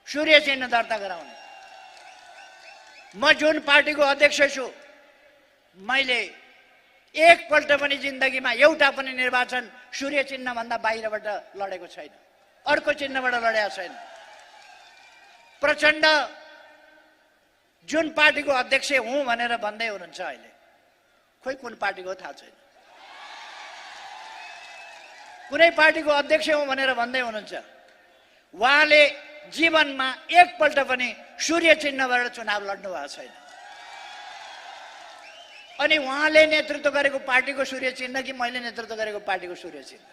सूर्य चिन्ह दर्ता गराउने। म जुन पार्टीको अध्यक्ष छु, मैले एकपल्ट पनि जिन्दगीमा एउटा पनि निर्वाचन सूर्य चिन्ह भन्दा बाहिरबाट लडेको छैन, अर्को चिन्हबाट लडेको छैन। प्रचण्ड जुन पार्टीको अध्यक्ष हुँ भनेर भन्दै हुनुहुन्छ अहिले, खोइ कुन पार्टीको थाहा छैन। कुनै पार्टीको अध्यक्ष हुँ भनेर भन्दै हुनुहुन्छ। उहाँले जीवनमा एकपल्ट पनि सूर्य चिन्हबाट चुनाव लड्नु भएको छैन। अनि उहाँले नेतृत्व गरेको पार्टीको सूर्य चिन्ह कि मैले नेतृत्व गरेको पार्टीको सूर्य चिन्ह?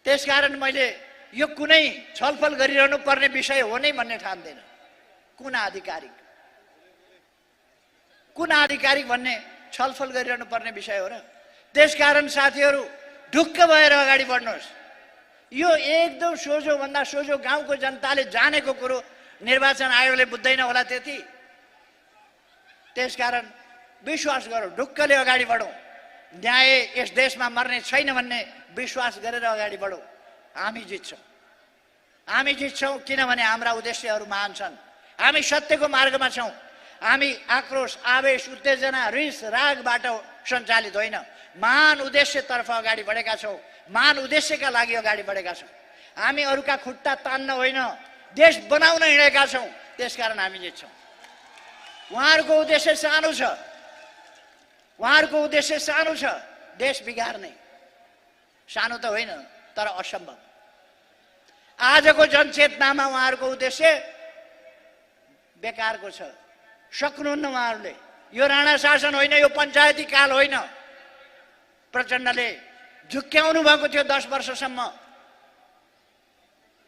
त्यसकारण मैले यो कुनै छलफल गरिरहनु पर्ने विषय हो नै भन्ने ठान्दैन। कुन आधिकारिक भन्ने छलफल गरिरहनु पर्ने विषय हो र? त्यसकारण साथीहरू ढुक्क भएर अगाडि बढ्नुहोस्। यो एकदम सोझो भन्दा सोझो गाउँको जनताले जानेको कुरो निर्वाचन आयोगले बुझ्दैन होला त्यति। त्यसकारण विश्वास गरौँ, ढुक्कले अगाडि बढौँ। न्याय यस देशमा मर्ने छैन भन्ने विश्वास गरेर अगाडि बढौँ। हामी जित्छौँ किनभने हाम्रा उद्देश्यहरू महान छन्। हामी सत्यको मार्गमा छौँ। हामी आक्रोश, आवेश, उत्तेजना, रिस, रागबाट सञ्चालित होइन, महान उद्देश्यतर्फ अगाडि बढेका छौँ। महान उद्देश्यका लागि अगाडि बढेका छौँ। हामी अरूका खुट्टा तान्न होइन, देश बनाउन हिँडेका छौँ। त्यसकारण हामी जित्छौँ। उहाँहरूको उद्देश्य सानो छ, उहाँहरूको उद्देश्य सानो छ, देश बिगार्ने। सानो त होइन तर असम्भव। आजको जनचेतनामा उहाँहरूको उद्देश्य बेकारको छ। सक्नुहुन्न उहाँहरूले। यो राणा शासन होइन, यो पञ्चायती काल होइन। प्रचण्डले झुक्क्याउनु भएको थियो 10 वर्षसम्म।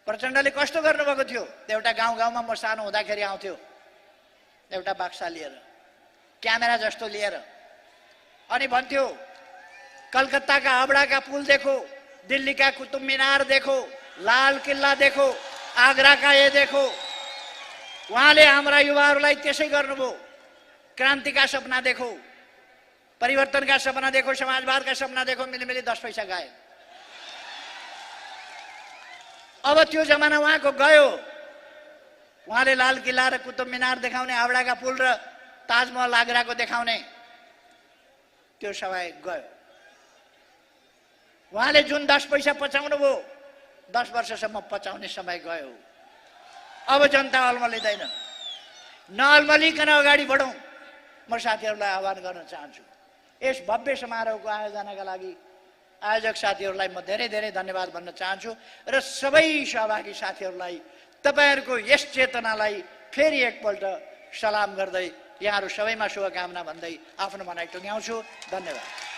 प्रचण्डले कस्तो गर्नुभएको थियो, एउटा गाउँ गाउँमा म सानो हुँदाखेरि आउँथ्यो एउटा बाक्सा लिएर, क्यामेरा जस्तो लिएर, अनि भन्थ्यो कलकत्ताका हावड़ा का पुल देखो, दिल्ली का कुतुब मीनार देखो, लाल किल्ला देखो, आगरा का ये देखो। उहाँले हाम्रा युवाहरूलाई त्यसै गर्नुभयो। क्रान्ति का सपना देखो, परिवर्तन का सपना देखो, समाजवाद का सपना देखो, मिली 10 पैसा गए। अब त्यो जमाना उहाँको गयो। उहाँले लाल किल्ला र कुतुब मीनार देखाउने, हावड़ा का पुल र ताजमहल आगराको देखाउने त्यो समय गयो। उहाँले जुन 10 पैसा पचाउनु भयो, 10 वर्षसम्म पचाउने समय गयो। अब जनता अल्मलिँदैन। नअल्मलिकन अगाडि बढौँ। म साथीहरूलाई आह्वान गर्न चाहन्छु। यस भव्य समारोहको आयोजनाका लागि आयोजक साथीहरूलाई म धेरै धेरै धन्यवाद भन्न चाहन्छु र सबै सहभागी साथीहरूलाई तपाईहरुको यस चेतनालाई फेरि एकपल्ट सलाम गर्दै यहाँहरू सबैमा शुभकामना भन्दै आफ्नो भनाइ टुङ्ग्याउँछु। धन्यवाद।